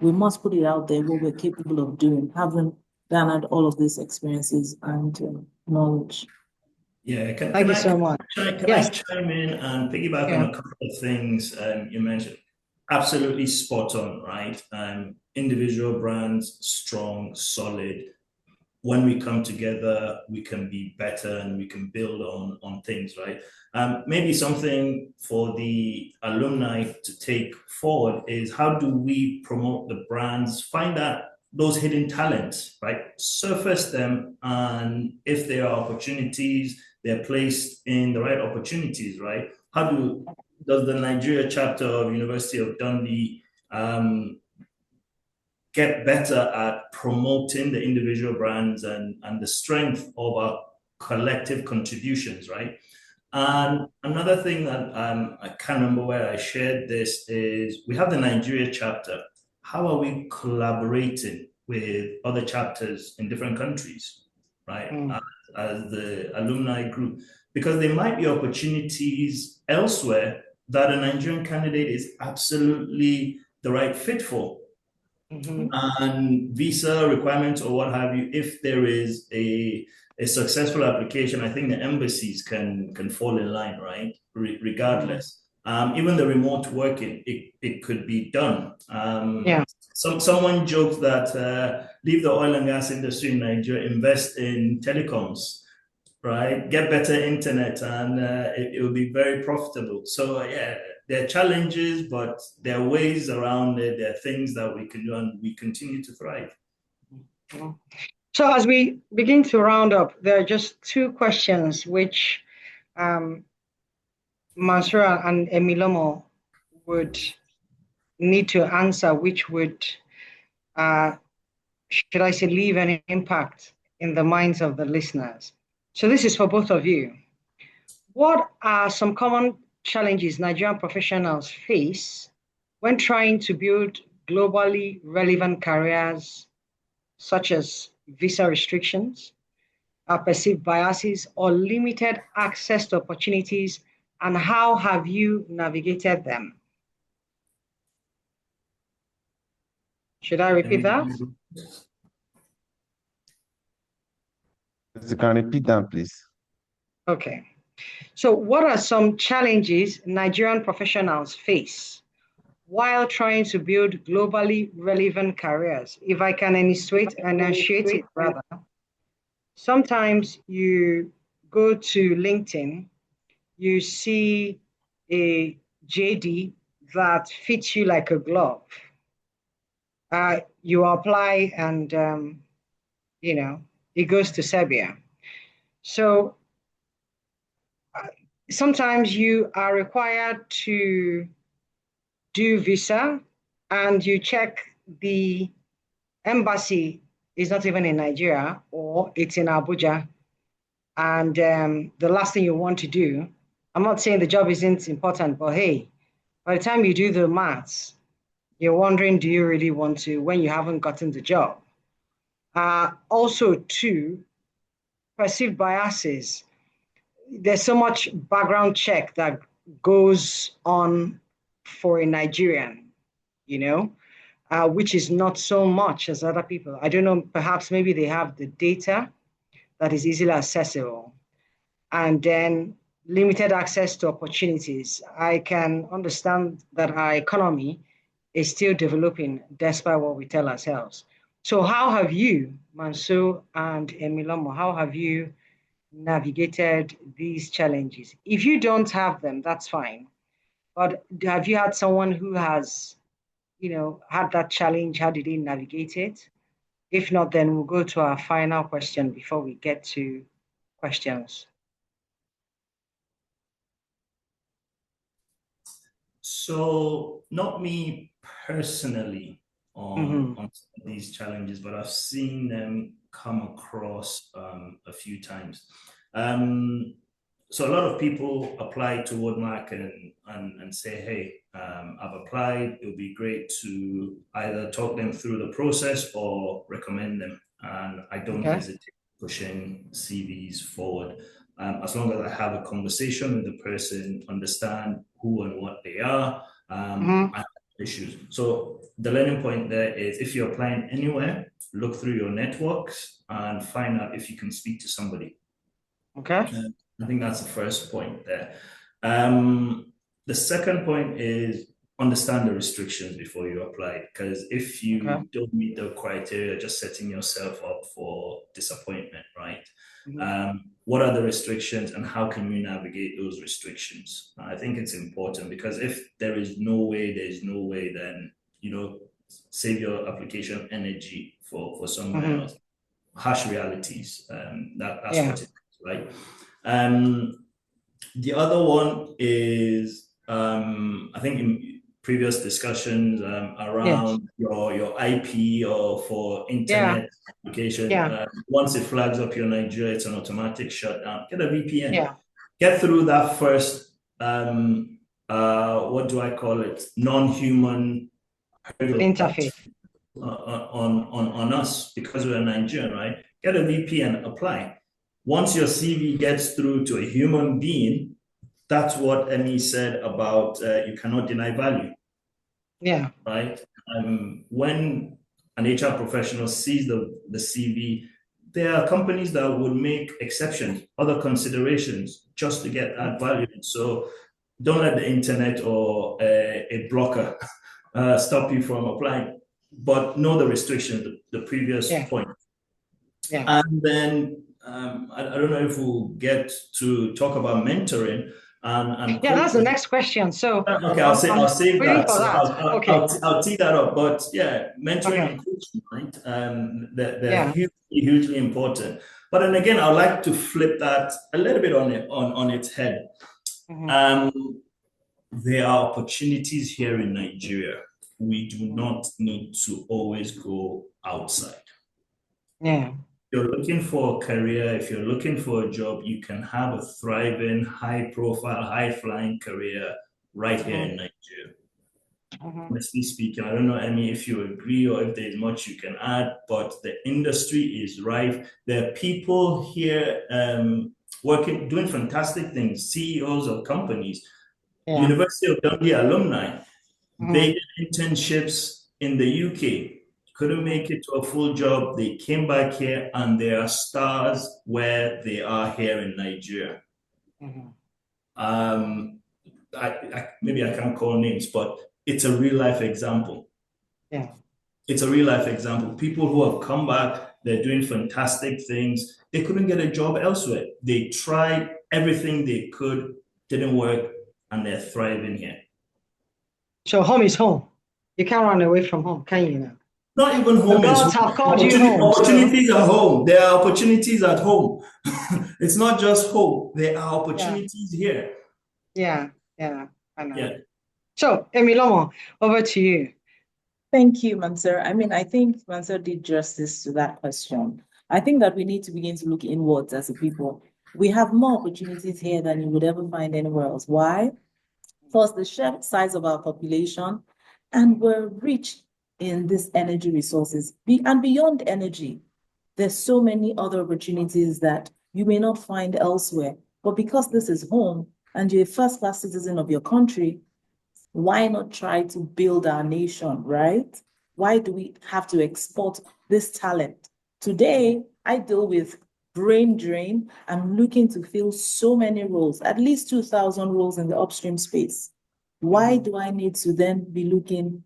We must put it out there, what we're capable of doing, having garnered all of these experiences and knowledge. Yeah, Thank you so much. Can I chime in and piggyback on a couple of things you mentioned? Absolutely spot on, right? Individual brands, strong, solid. When we come together, we can be better and we can build on things, right? Maybe something for the alumni to take forward is, how do we promote the brands, find out those hidden talents, right? Surface them, and if there are opportunities, they're placed in the right opportunities, right? Does the Nigeria chapter of University of Dundee get better at promoting the individual brands and the strength of our collective contributions, right? And another thing that I can't remember where I shared this is, we have the Nigeria chapter. How are we collaborating with other chapters in different countries, right? As the alumni group, because there might be opportunities elsewhere that a Nigerian candidate is absolutely the right fit for. And visa requirements or what have you, if there is a successful application, I think the embassies can fall in line, right? Regardless. Even the remote working, it could be done. Someone joked that leave the oil and gas industry in Nigeria, invest in telecoms, right? Get better internet, and it will be very profitable. So yeah, there are challenges, but there are ways around it. There are things that we can do, and we continue to thrive. So as we begin to round up, there are just 2 questions which Mansour and Emilomo would need to answer, which would, should I say, leave an impact in the minds of the listeners. So this is for both of you. What are some common challenges Nigerian professionals face when trying to build globally relevant careers, such as visa restrictions, perceived biases, or limited access to opportunities, and how have you navigated them? Should I repeat that? You can repeat that, please. Okay. So what are some challenges Nigerian professionals face while trying to build globally relevant careers? If I can enunciate it rather, sometimes you go to LinkedIn, you see a JD that fits you like a glove. You apply and, it goes to Serbia. So sometimes you are required to do visa and you check the embassy is not even in Nigeria or it's in Abuja. And the last thing you want to do, I'm not saying the job isn't important, but hey, by the time you do the maths, you're wondering, do you really want to when you haven't gotten the job? Also, too, perceived biases. There's so much background check that goes on for a Nigerian, which is not so much as other people. I don't know, perhaps maybe they have the data that is easily accessible and then limited access to opportunities. I can understand that our economy is still developing despite what we tell ourselves. So how have you, Mansoor and Emilomo, how have you navigated these challenges? If you don't have them, that's fine. But have you had someone who has, had that challenge? How did they navigate it? If not, then we'll go to our final question before we get to questions. So, not me personally Mm-hmm. on some of these challenges, but I've seen them come across a few times. Um, so a lot of people apply to WordMark and say, hey, I've applied. It would be great to either talk them through the process or recommend them. And I don't Okay. hesitate pushing CVs forward. As long as I have a conversation with the person, understand who and what they are, Mm-hmm. I have issues. So the learning point there is if you're applying anywhere, look through your networks and find out if you can speak to somebody. Okay. I think that's the first point there. Um, the second point is understand the restrictions before you apply. Because if Okay. you don't meet the criteria, just setting yourself up for disappointment, right? Mm-hmm. What are the restrictions and how can you navigate those restrictions? I think it's important because if there is no way, there's no way, then, save your application energy for somewhere Mm-hmm. else. Harsh realities. That's Yeah. what it is, right? Um, the other one is, I think in previous discussions Yes. around your IP or for Yeah. internet application, Yeah. once it flags up your Nigeria, it's an automatic shutdown. Get a VPN. Yeah. Get through that first, what do I call it? Non-human hurdle Interface. on us because we're Nigerian, right? Get a VPN, apply. Once your CV gets through to a human being, that's what Emmy said about you cannot deny value, Yeah. right? When an HR professional sees the CV, there are companies that would make exceptions, other considerations just to get that value. So don't let the internet or a blocker stop you from applying, but know the restrictions, the previous Yeah. point. Yeah. And then I don't know if we'll get to talk about mentoring and Yeah, that's the coaching. next question. So Okay, I'm I'll save waiting that. for So that. Okay. I'll tee that up. But yeah, mentoring Okay. and coaching, right? They're Yeah. hugely important. But then again, I'd like to flip that a little bit on its head. Mm-hmm. Um, there are opportunities here in Nigeria. We do not need to always go outside. Yeah. If you're looking for a career, if you're looking for a job, you can have a thriving, high profile, high flying career right here in Nigeria. Mm-hmm. Honestly speaking, I don't know, Emmy, if you agree or if there's much you can add, but the industry is rife. There are people here working, doing fantastic things, CEOs of companies, Yeah. University of Dundee alumni. Mm-hmm. They did internships in the UK, couldn't make it to a full job. They came back here and they are stars where they are here in Nigeria. Mm-hmm. Um, maybe I can't call names, but it's a real life example. Yeah. It's a real life example. People who have come back, they're doing fantastic things. They couldn't get a job elsewhere. They tried everything they could, didn't work, and they're thriving here. So home is home. You can't run away from home, can you now? Not even The home is gods home. have called you home. So Opportunities are home. There are opportunities at home. It's not just home. There are opportunities here. yeah, I know. Yeah. So, Emilomo, over to you. Thank you, Mansur. I mean, I think Mansur did justice to that question. I think that we need to begin to look inwards as a people. We have more opportunities here than you would ever find anywhere else. Why? First, the sheer size of our population, and we're rich in these energy resources. And beyond energy, there's so many other opportunities that you may not find elsewhere. But because this is home and you're a first-class citizen of your country, why not try to build our nation, right? Why do we have to export this talent? Today, I deal with brain drain. I'm looking to fill so many roles, at least 2,000 roles in the upstream space. Why do I need to then be looking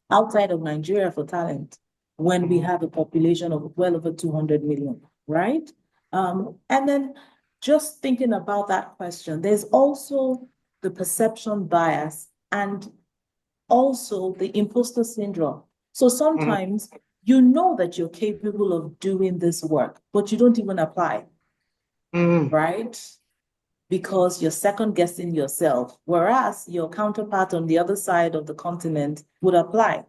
outside of Nigeria for talent when we have a population of well over 200 million, right? And then just thinking about that question, there's also the perception bias and also the imposter syndrome. So sometimes you know that you're capable of doing this work, but you don't even apply, right? Because you're second guessing yourself, whereas your counterpart on the other side of the continent would apply.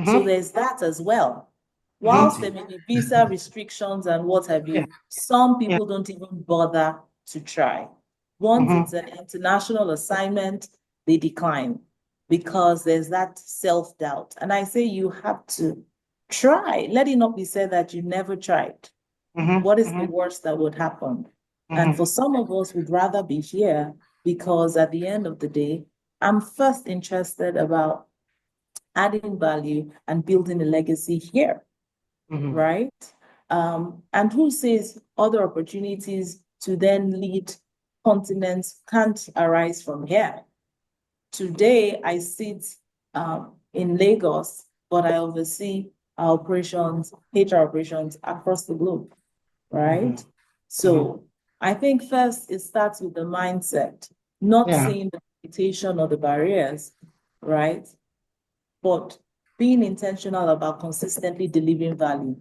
So there's that as well. Whilst there may be visa restrictions and what have you, some people don't even bother to try. Once it's an international assignment, they decline because there's that self-doubt. And I say you have to try. Let it not be said that you never tried. What is the worst that would happen? And for some of us, we'd rather be here because at the end of the day, I'm first interested about adding value and building a legacy here, right? And who says other opportunities to then lead continents can't arise from here? Today, I sit in Lagos, but I oversee our operations, HR operations across the globe, right? So I think first it starts with the mindset, not seeing the limitation or the barriers, right? But being intentional about consistently delivering value.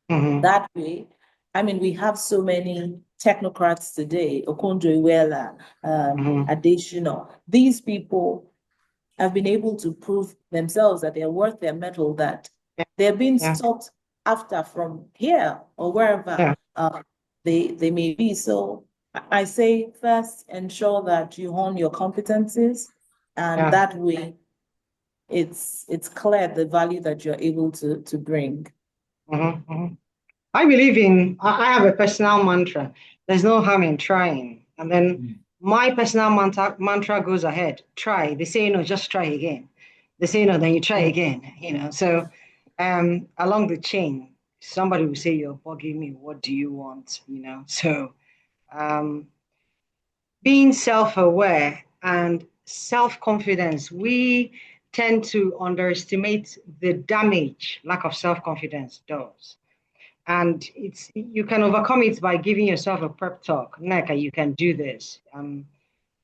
That way, I mean, we have so many technocrats today, Okonjo-Iweala, Adesina. These people have been able to prove themselves that they're worth their mettle, that they're being sought after from here or wherever they may be. So I say first, ensure that you hone your competencies, and that way it's clear the value that you're able to bring. I believe I have a personal mantra. There's no harm in trying. And then my personal mantra goes ahead. Try. They say no, just try again. They say no, then you try again. So along the chain, somebody will say, you're bugging me. What do you want? So being self-aware and self-confidence, we tend to underestimate the damage lack of self-confidence does. And you can overcome it by giving yourself a pep talk. Neka, you can do this.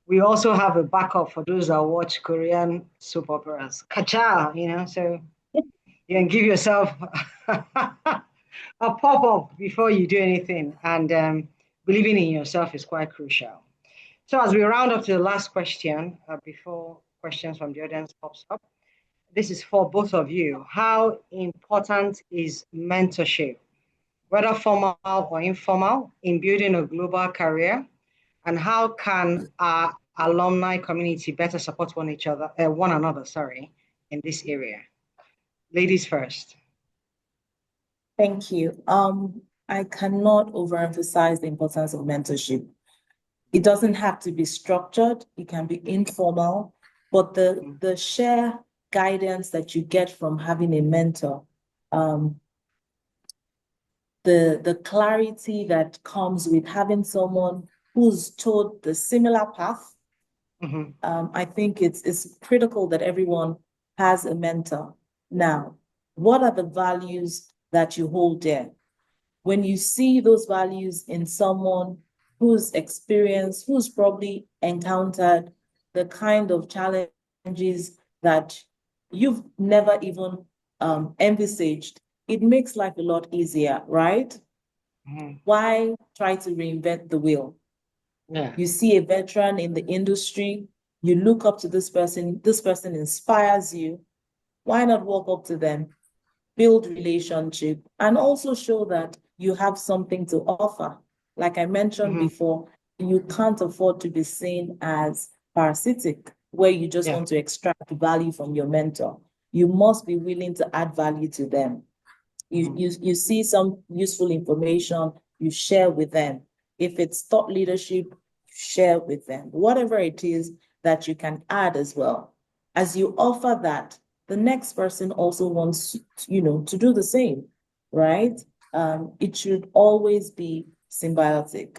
We also have a backup for those that watch Korean soap operas. Kacha, so you can give yourself a pop-up before you do anything. And believing in yourself is quite crucial. So as we round up to the last question, before questions from the audience pops up, this is for both of you. How important is mentorship, whether formal or informal, in building a global career? And how can our alumni community better support one another, in this area? Ladies first. Thank you. I cannot overemphasize the importance of mentorship. It doesn't have to be structured, it can be informal, but the sheer guidance that you get from having a mentor, the clarity that comes with having someone who's towed the similar path, I think it's critical that everyone has a mentor. Now, what are the values that you hold dear? When you see those values in someone who's experienced, who's probably encountered the kind of challenges that you've never even envisaged, it makes life a lot easier, right? Why try to reinvent the wheel? Yeah. You see a veteran in the industry, you look up to this person inspires you. Why not walk up to them, build relationship, and also show that you have something to offer? Like I mentioned before, you can't afford to be seen as parasitic, where you just want to extract value from your mentor. You must be willing to add value to them. You see some useful information, you share with them. If it's thought leadership, share with them. Whatever it is that you can add as well. As you offer that, the next person also wants to do the same, right? It should always be symbiotic.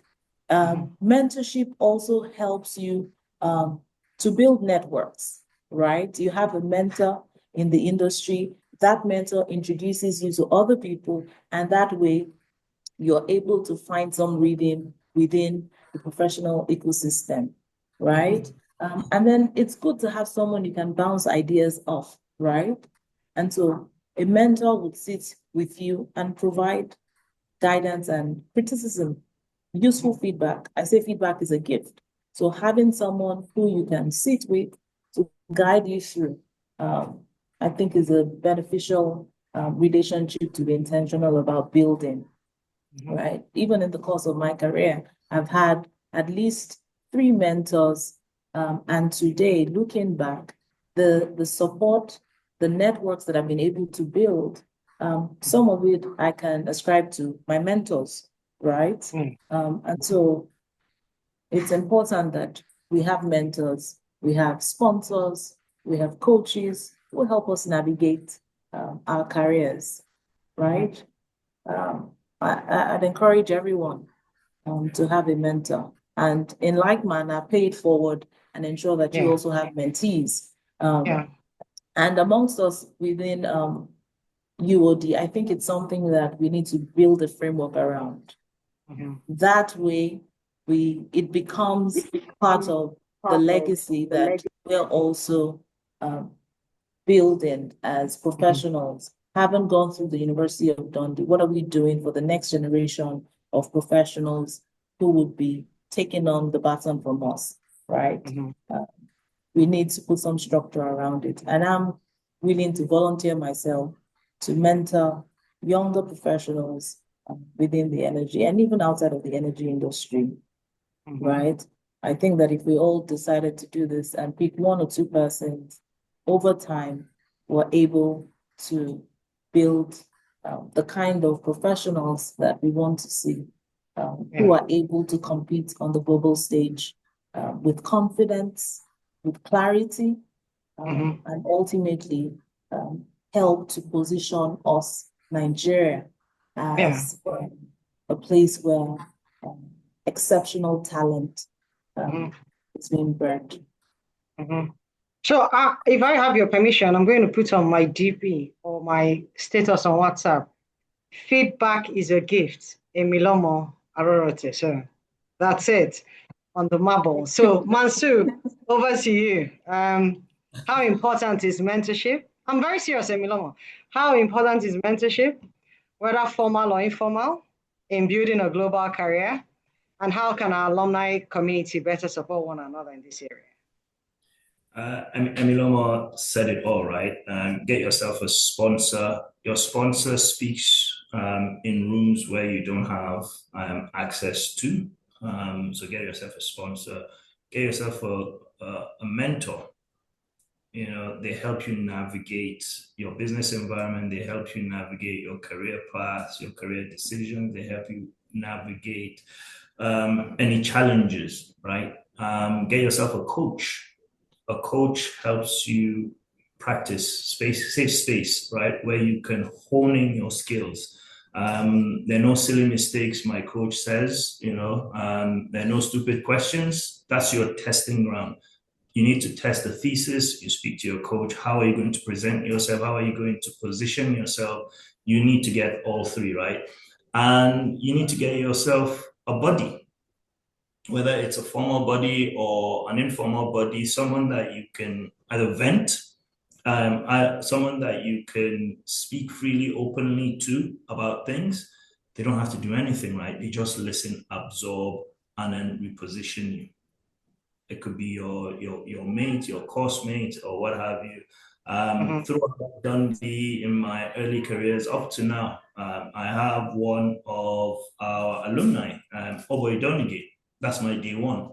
Mentorship also helps you to build networks, right? You have a mentor in the industry, that mentor introduces you to other people, and that way you're able to find some reading within the professional ecosystem, right? And then it's good to have someone you can bounce ideas off, right? And so a mentor would sit with you and provide guidance and criticism, useful feedback. I say feedback is a gift. So having someone who you can sit with to guide you through, I think is a beneficial relationship to be intentional about building, right? Even in the course of my career, I've had at least 3 mentors, and today, looking back, the support, the networks that I've been able to build, some of it I can ascribe to my mentors, right? And so it's important that we have mentors, we have sponsors, we have coaches who help us navigate our careers, right? I'd encourage everyone to have a mentor, and in like manner, pay it forward and ensure that you also have mentees. And amongst us within UOD, I think it's something that we need to build a framework around. That way, it becomes part of the legacy that we're also building as professionals. Haven't gone through the University of Dundee. What are we doing for the next generation of professionals who would be taking on the baton from us, right? We need to put some structure around it. And I'm willing to volunteer myself to mentor younger professionals within the energy and even outside of the energy industry, right? I think that if we all decided to do this and pick 1 or 2 persons, over time, we're able to build the kind of professionals that we want to see, who are able to compete on the global stage with confidence, with clarity, and ultimately help to position us, Nigeria, as a place where exceptional talent is being bred. So if I have your permission, I'm going to put on my DP or my status on WhatsApp. Feedback is a gift. Emilomo Arorote. So that's it on the marble. So Mansu, over to you. How important is mentorship? I'm very serious, Emilomo. How important is mentorship, whether formal or informal, in building a global career? And how can our alumni community better support one another in this area? Emilomo said it all, right? Get yourself a sponsor. Your sponsor speaks in rooms where you don't have access to. So get yourself a sponsor. Get yourself a mentor. They help you navigate your business environment. They help you navigate your career paths, your career decisions. They help you navigate any challenges, right? Get yourself a coach. A coach helps you practice safe space, right? Where you can hone in your skills. There are no silly mistakes, my coach says, there are no stupid questions. That's your testing ground. You need to test the thesis. You speak to your coach. How are you going to present yourself? How are you going to position yourself? You need to get all 3, right? And you need to get yourself a buddy, whether it's a formal body or an informal body, someone that you can either vent someone that you can speak freely, openly to about things. They don't have to do anything, right? They just listen, absorb, and then reposition you. It could be your mate, your course mate, or what have you. Throughout Dundee in my early careers up to now, I have one of our alumni, Oboy Donegay. That's my D1,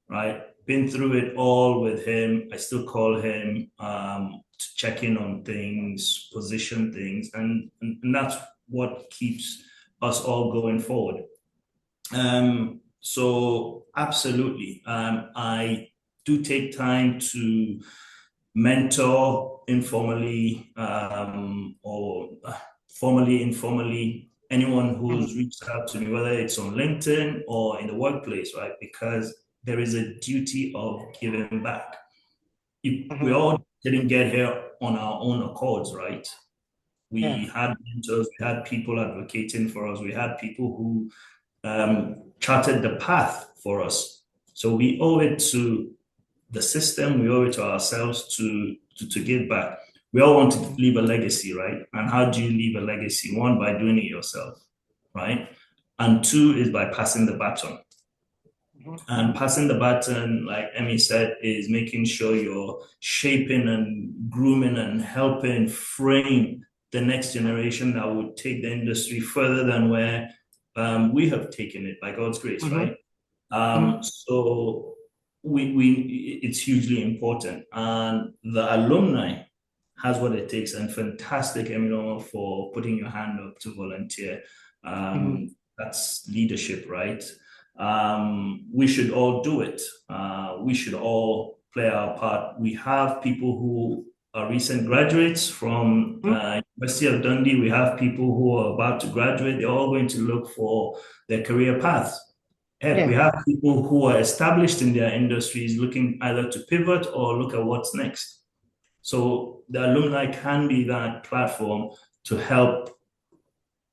right? Been through it all with him. I still call him to check in on things, position things, and that's what keeps us all going forward. So absolutely, I do take time to mentor informally or formally, informally, anyone who's reached out to me, whether it's on LinkedIn or in the workplace, right? Because there is a duty of giving back. We all didn't get here on our own accords, right? We had mentors, we had people advocating for us, we had people who charted the path for us. So we owe it to the system, we owe it to ourselves to give back. We all want to leave a legacy, right? And how do you leave a legacy? One, by doing it yourself, right? And two is by passing the baton. And passing the baton, like Emmy said, is making sure you're shaping and grooming and helping frame the next generation that would take the industry further than where we have taken it by God's grace, right? So it's hugely important, and the alumni has what it takes. And fantastic, Emilio, for putting your hand up to volunteer. That's leadership, right? We should all do it. We should all play our part. We have people who are recent graduates from University of Dundee. We have people who are about to graduate. They're all going to look for their career paths. We have people who are established in their industries looking either to pivot or look at what's next. So the alumni can be that platform to help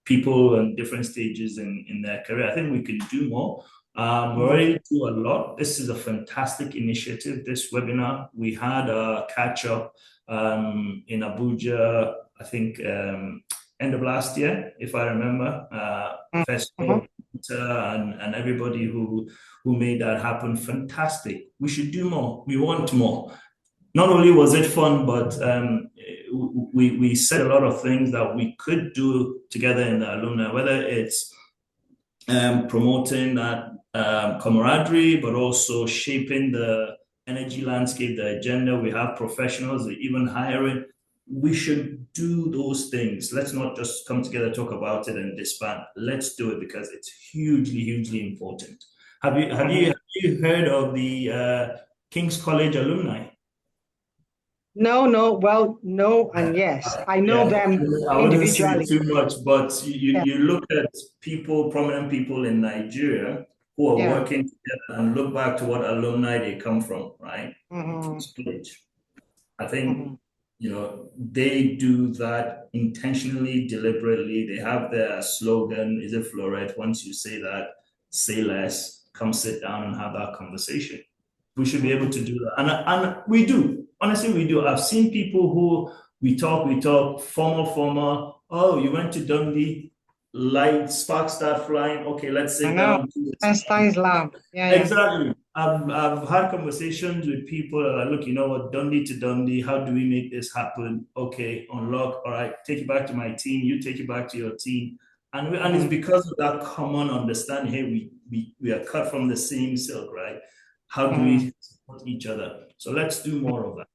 people in different stages in their career. I think we can do more. We already do a lot. This is a fantastic initiative, this webinar. We had a catch-up in Abuja, I think end of last year, if I remember. Festival and everybody who made that happen. Fantastic. We should do more. We want more. Not only was it fun, but we said a lot of things that we could do together in the alumni, whether it's promoting that camaraderie, but also shaping the energy landscape, the agenda. We have professionals, even hiring. We should do those things. Let's not just come together, talk about it, and disband. Let's do it because it's hugely, hugely important. Have you heard of the King's College alumni? No. Well, no, and yes. I know them I wouldn't say individually. too much, but you look at people, prominent people in Nigeria who are working together and look back to what alumni they come from, right? I think they do that intentionally, deliberately. They have their slogan, is it Florette? Once you say that, say less, come sit down and have that conversation. We should be able to do that. And we do. Honestly, we do. I've seen people who we talk, formal. Oh, you went to Dundee, light sparks start flying. Okay, let's sit down. Einstein's lab. Exactly. I've had conversations with people that are like, look, you know what, Dundee to Dundee, how do we make this happen? Okay, unlock. All right, take it back to my team. You take it back to your team. And it's because of that common understanding. Hey, we are cut from the same silk, right? How do we support each other? So let's do more of that.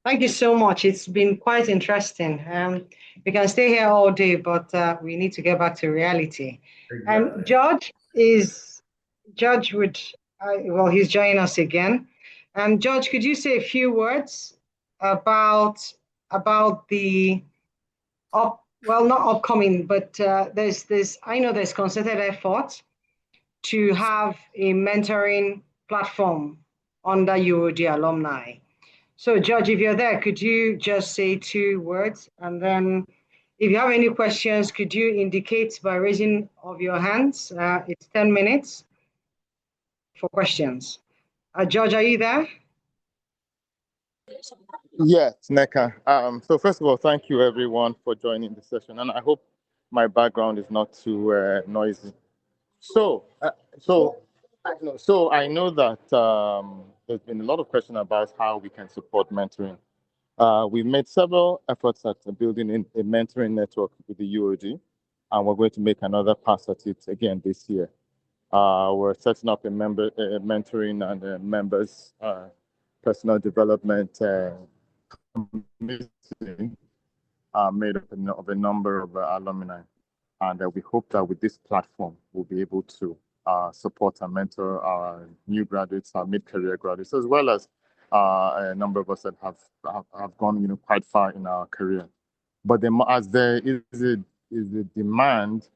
Thank you so much. It's been quite interesting. We can stay here all day, but we need to get back to reality. Exactly. George would, well, he's joining us again. George, could you say a few words about the well, not upcoming, but there's I know there's concerted effort to have a mentoring platform under UOD alumni. So, George, if you're there, could you just say 2 words? And then if you have any questions, could you indicate by raising of your hands? It's 10 minutes for questions. George, are you there? Yes, Neka. So first of all, thank you everyone for joining the session, and I hope my background is not too noisy. So, uh, so, so I know that there's been a lot of question about how we can support mentoring. We've made several efforts at building a mentoring network with the UOD, and we're going to make another pass at it again this year. We're setting up a mentoring and members personal development meeting made up of a number of alumni. And we hope that with this platform, we'll be able to support and mentor our new graduates, our mid-career graduates, as well as a number of us that have gone, quite far in our career. But as there is a demand,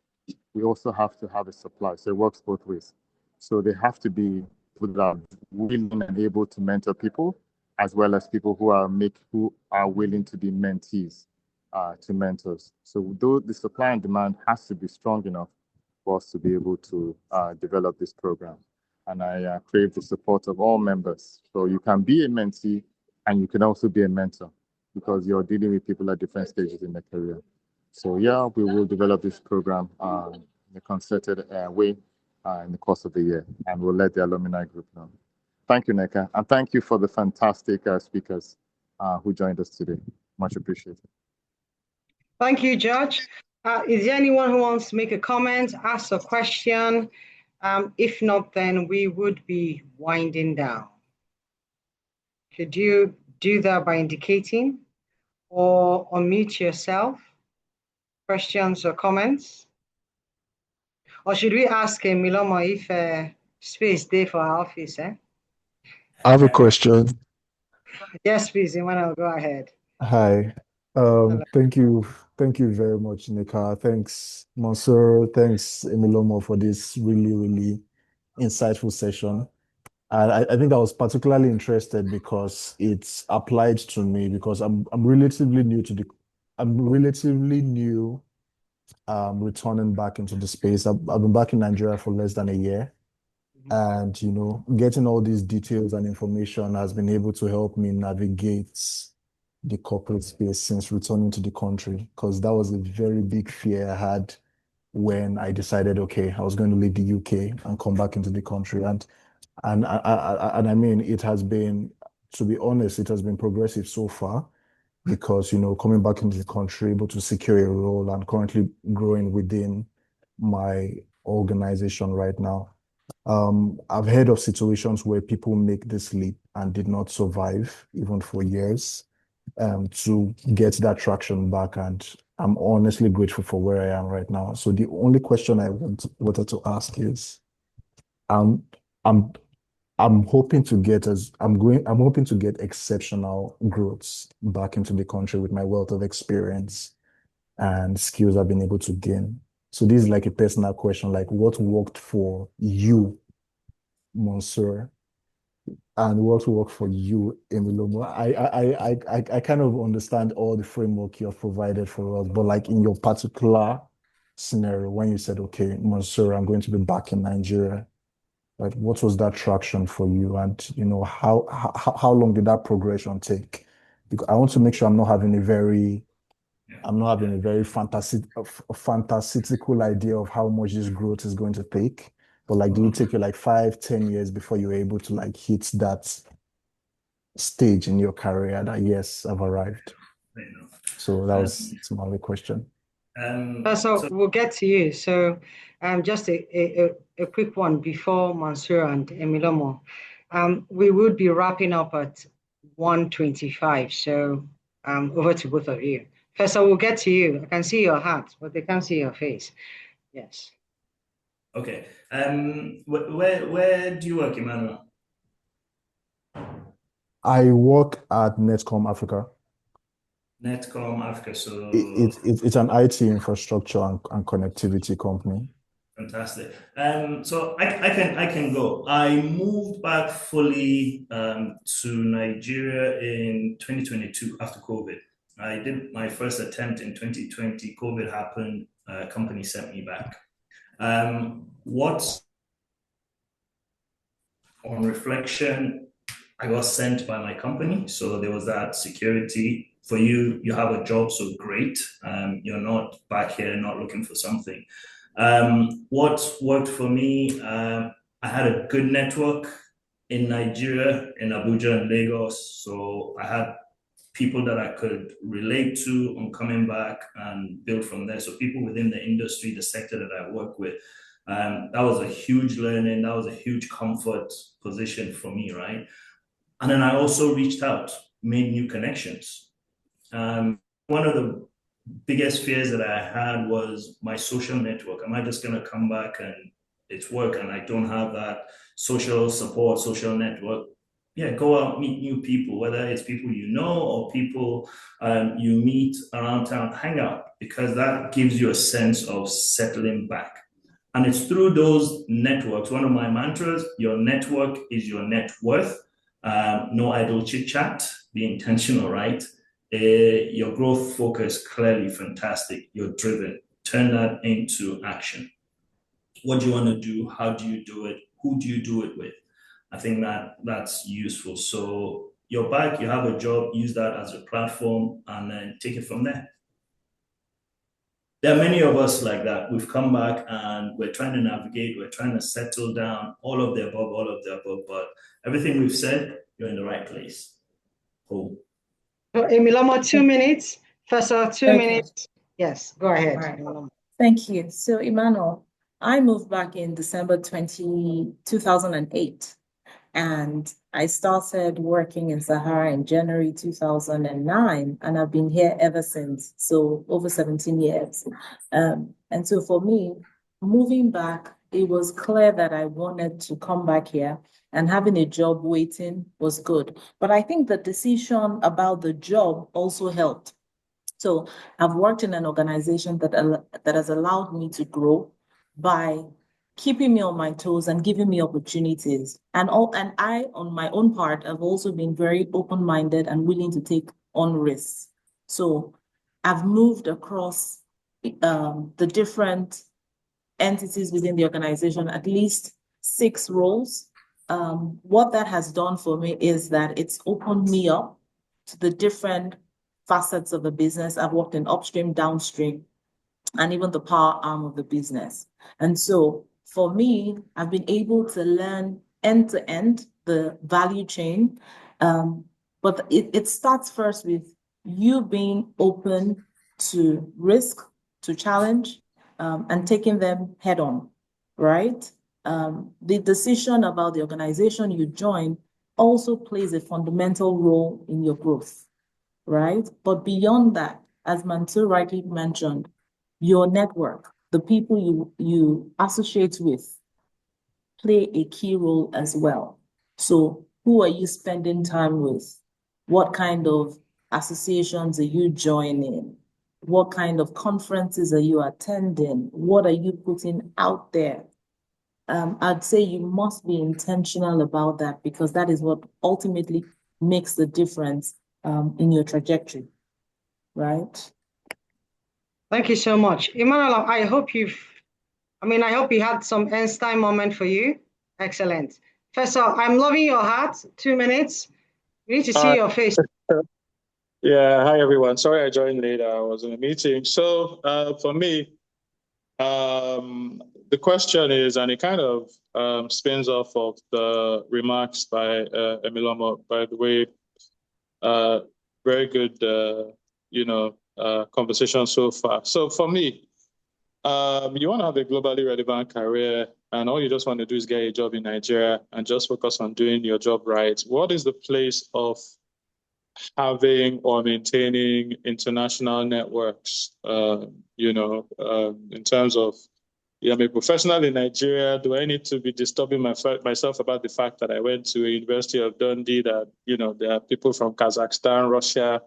we also have to have a supply. So it works both ways. So they have to be people that are willing and able to mentor people, as well as people who are willing to be mentees to mentors. So though the supply and demand has to be strong enough for us to be able to develop this program. And I crave the support of all members. So you can be a mentee and you can also be a mentor because you're dealing with people at different stages in their career. So yeah, we will develop this program in a concerted way in the course of the year, and we'll let the alumni group know. Thank you, Neka, and thank you for the fantastic speakers who joined us today. Much appreciated. Thank you, George. Is there anyone who wants to make a comment, ask a question? If not, then we would be winding down. Could you do that by indicating or unmute yourself? Questions or comments? Or should we ask Milomo if space there for our office? I have a question. Yes, please, Emmanuel, go ahead. Hi. Thank you. Thank you very much, Nika. Thanks, Monsieur. Thanks, Emilomo, for this really, really insightful session. And I think I was particularly interested because it's applied to me because I'm relatively new returning back into the space. I've been back in Nigeria for less than a year. And getting all these details and information has been able to help me navigate the corporate space since returning to the country, because that was a very big fear I had when I decided, okay, I was going to leave the UK and come back into the country. And I mean, it has been, to be honest, it has been progressive so far because, coming back into the country, able to secure a role and currently growing within my organization right now. I've heard of situations where people make this leap and did not survive even for years to get that traction back. And I'm honestly grateful for where I am right now. So the only question I wanted to ask is, I'm hoping to get I'm hoping to get exceptional growths back into the country with my wealth of experience and skills I've been able to gain. So this is like a personal question, like what worked for you, Monsieur, and what worked for you, Emilomo? I kind of understand all the framework you have provided for us, but like in your particular scenario, when you said, okay, Monsieur, I'm going to be back in Nigeria, like what was that traction for you? And how long did that progression take? Because I want to make sure I'm not having a very fantastical idea of how much this growth is going to take. But like, do it take you like 5, 10 years before you're able to like hit that stage in your career that yes, I've arrived? So that was my only question. So we'll get to you. So just a quick one before Mansour and Emilomo. We would be wrapping up at 1:25. So over to both of you. First, I will get to you. I can see your hat, but they can't see your face. Yes. Okay. Where do you work, Emmanuel? I work at Netcom Africa. Netcom Africa. So it's an IT infrastructure and connectivity company. Fantastic. So I can go. I moved back fully to Nigeria in 2022 after COVID. I did my first attempt in 2020. COVID happened. Company sent me back. What's on reflection? I got sent by my company. So there was that security for you. You have a job, so great. You're not back here not looking for something. What worked for me, I had a good network in Nigeria, in Abuja and Lagos. So I had people that I could relate to on coming back and build from there. So people within the industry, the sector that I work with, that was a huge learning. That was a huge comfort position for me, right? And then I also reached out, made new connections. One of the biggest fears that I had was my social network. Am I just going to come back and it's work and I don't have that social support, social network? Yeah, go out, meet new people, whether it's people you know or people you meet around town, hang out, because that gives you a sense of settling back. And it's through those networks. One of my mantras, your network is your net worth. No idle chit chat, be intentional, right? Your growth focus, clearly fantastic. You're driven. Turn that into action. What do you want to do? How do you do it? Who do you do it with? I think that's useful. So you're back, you have a job, use that as a platform and then take it from there. There are many of us like that. We've come back and we're trying to navigate, we're trying to settle down, all of the above, but everything we've said, you're in the right place. Cool. So, Emilomo, 2 minutes. Professor, 2 minutes. Yes, go ahead. Right. Thank you. So, Emmanuel, I moved back in December 2008, and I started working in Sahara in January 2009, and I've been here ever since, so over 17 years. And so for me, moving back, it was clear that I wanted to come back here, and having a job waiting was good. But I think the decision about the job also helped. So I've worked in an organization that has allowed me to grow by keeping me on my toes and giving me opportunities. And I, on my own part, have also been very open-minded and willing to take on risks. So I've moved across the different entities within the organization, at least 6 roles. What that has done for me is that it's opened me up to the different facets of the business. I've worked in upstream, downstream, and even the power arm of the business. And so for me, I've been able to learn end to end the value chain. But it starts first with you being open to risk, to challenge, and taking them head on, right? The decision about the organization you join also plays a fundamental role in your growth, right? But beyond that, as Mansour rightly mentioned, your network, the people you associate with, play a key role as well. So who are you spending time with? What kind of associations are you joining? What kind of conferences are you attending? What are you putting out there? I'd say you must be intentional about that, because that is what ultimately makes the difference in your trajectory, right? Thank you so much. Emmanuel, I hope you had some Einstein moment for you. Excellent. Professor, I'm loving your heart. 2 minutes. We need to see your face. Yeah, hi everyone. Sorry I joined late. I was in a meeting. So for me, the question is, and it kind of spins off of the remarks by Emilomo, by the way, very good, conversation so far. So for me, you want to have a globally relevant career, and all you just want to do is get a job in Nigeria and just focus on doing your job right. What is the place of having or maintaining international networks, in terms of, I'm a professional in Nigeria. Do I need to be disturbing myself about the fact that I went to a University of Dundee, that, there are people from Kazakhstan, Russia?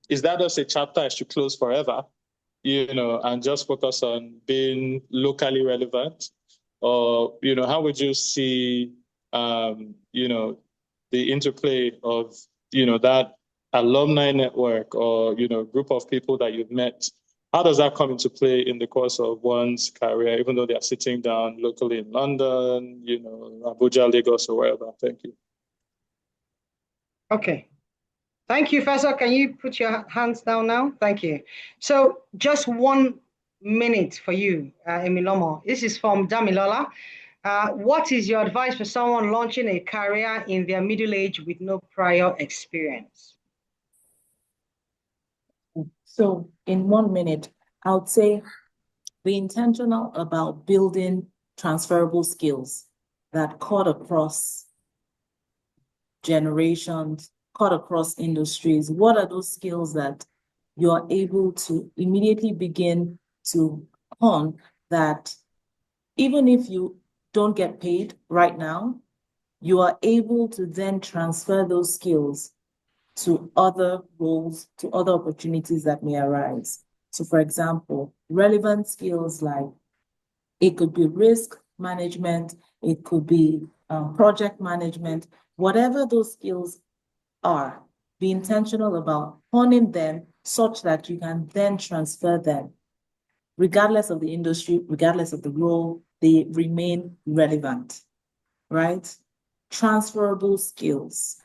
Is that just a chapter I should close forever, and just focus on being locally relevant? Or, how would you see, the interplay of, that alumni network or, group of people that you've met? How does that come into play in the course of one's career, even though they are sitting down locally in London, Abuja, Lagos, or wherever? Thank you. Okay. Thank you, Professor. Can you put your hands down now? Thank you. So just 1 minute for you, Emilomo. This is from Damilola. What is your advice for someone launching a career in their middle age with no prior experience? So in 1 minute, I would say be intentional about building transferable skills that cut across generations, cut across industries. What are those skills that you're able to immediately begin to hone that even if you don't get paid right now, you are able to then transfer those skills to other roles, to other opportunities that may arise. So for example, relevant skills like it could be risk management, it could be project management, whatever those skills are, be intentional about honing them such that you can then transfer them. Regardless of the industry, regardless of the role, they remain relevant, right? Transferable skills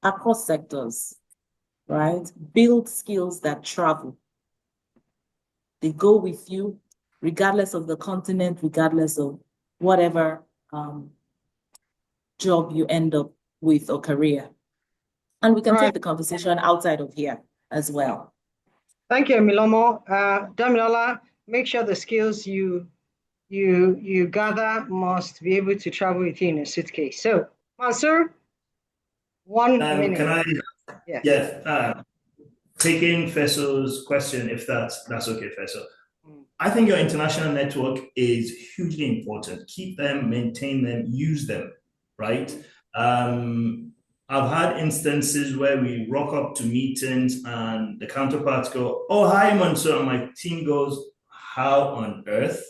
across sectors, right? Build skills that travel. They go with you, regardless of the continent, regardless of whatever job you end up with or career. And we can take the conversation outside of here as well. Thank you, Emilomo. Damilola, make sure the skills you gather must be able to travel with you in a suitcase. So, Mansur, 1 minute. Can I? Yes. Yeah. Taking Fesso's question, if that's okay, Fesso. I think your international network is hugely important. Keep them, maintain them, use them, right? I've had instances where we rock up to meetings and the counterparts go, "Oh, hi, Mansour," and my team goes, "How on earth?"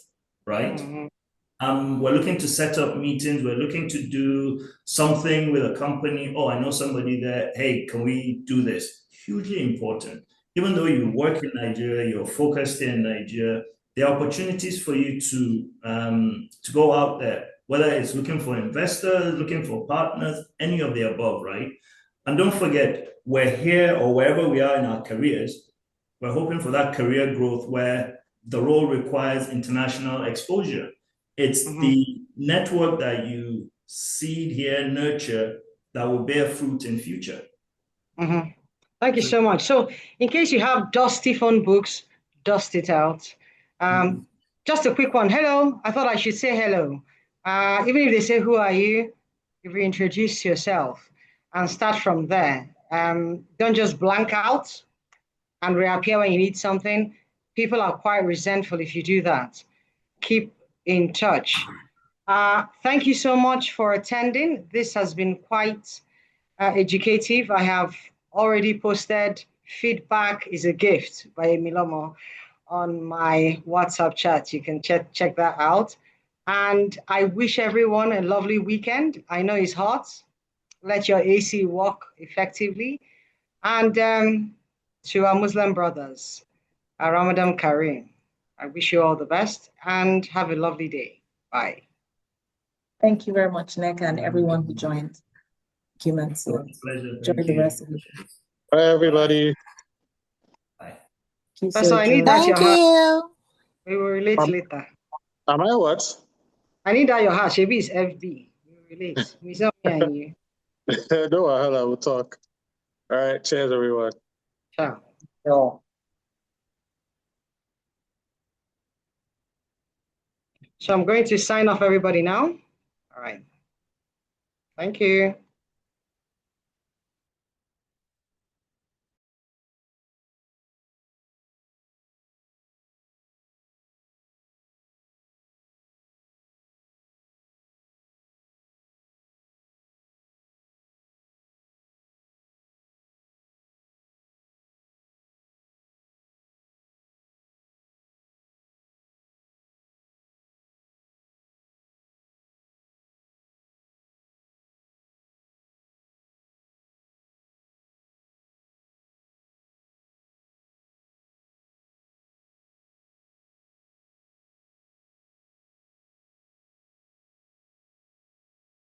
Right? We're looking to set up meetings. We're looking to do something with a company. "Oh, I know somebody there. Hey, can we do this?" Hugely important. Even though you work in Nigeria, you're focused in Nigeria, there are opportunities for you to go out there, whether it's looking for investors, looking for partners, any of the above, right? And don't forget, we're here or wherever we are in our careers, we're hoping for that career growth where the role requires international exposure. It's the network that you seed here, nurture, that will bear fruit in future. Thank you so much. So in case you have dusty phone books, dust it out. Just a quick one. Hello. I thought I should say hello. Even if they say, "Who are you?" if you introduce yourself and start from there. Don't just blank out and reappear when you need something. People are quite resentful if you do that. Keep in touch. Thank you so much for attending. This has been quite educative. I have already posted "Feedback is a Gift" by Emilomo on my WhatsApp chat. You can check that out. And I wish everyone a lovely weekend. I know it's hot. Let your AC work effectively. And to our Muslim brothers, Ramadan Kareem. I wish you all the best and have a lovely day. Bye. Thank you very much, Nneka, and everyone who joined. Thank you, Mansour. Pleasure. Enjoy the rest of the day. Bye, everybody. Bye. Pastor, I need that Thank your heart. you. We will relate later. Am I what? I need that your heart. Shebi is FB. We will relate. Me and you. No, I will talk. All right. Cheers, everyone. Ciao. So I'm going to sign off everybody now. All right. Thank you.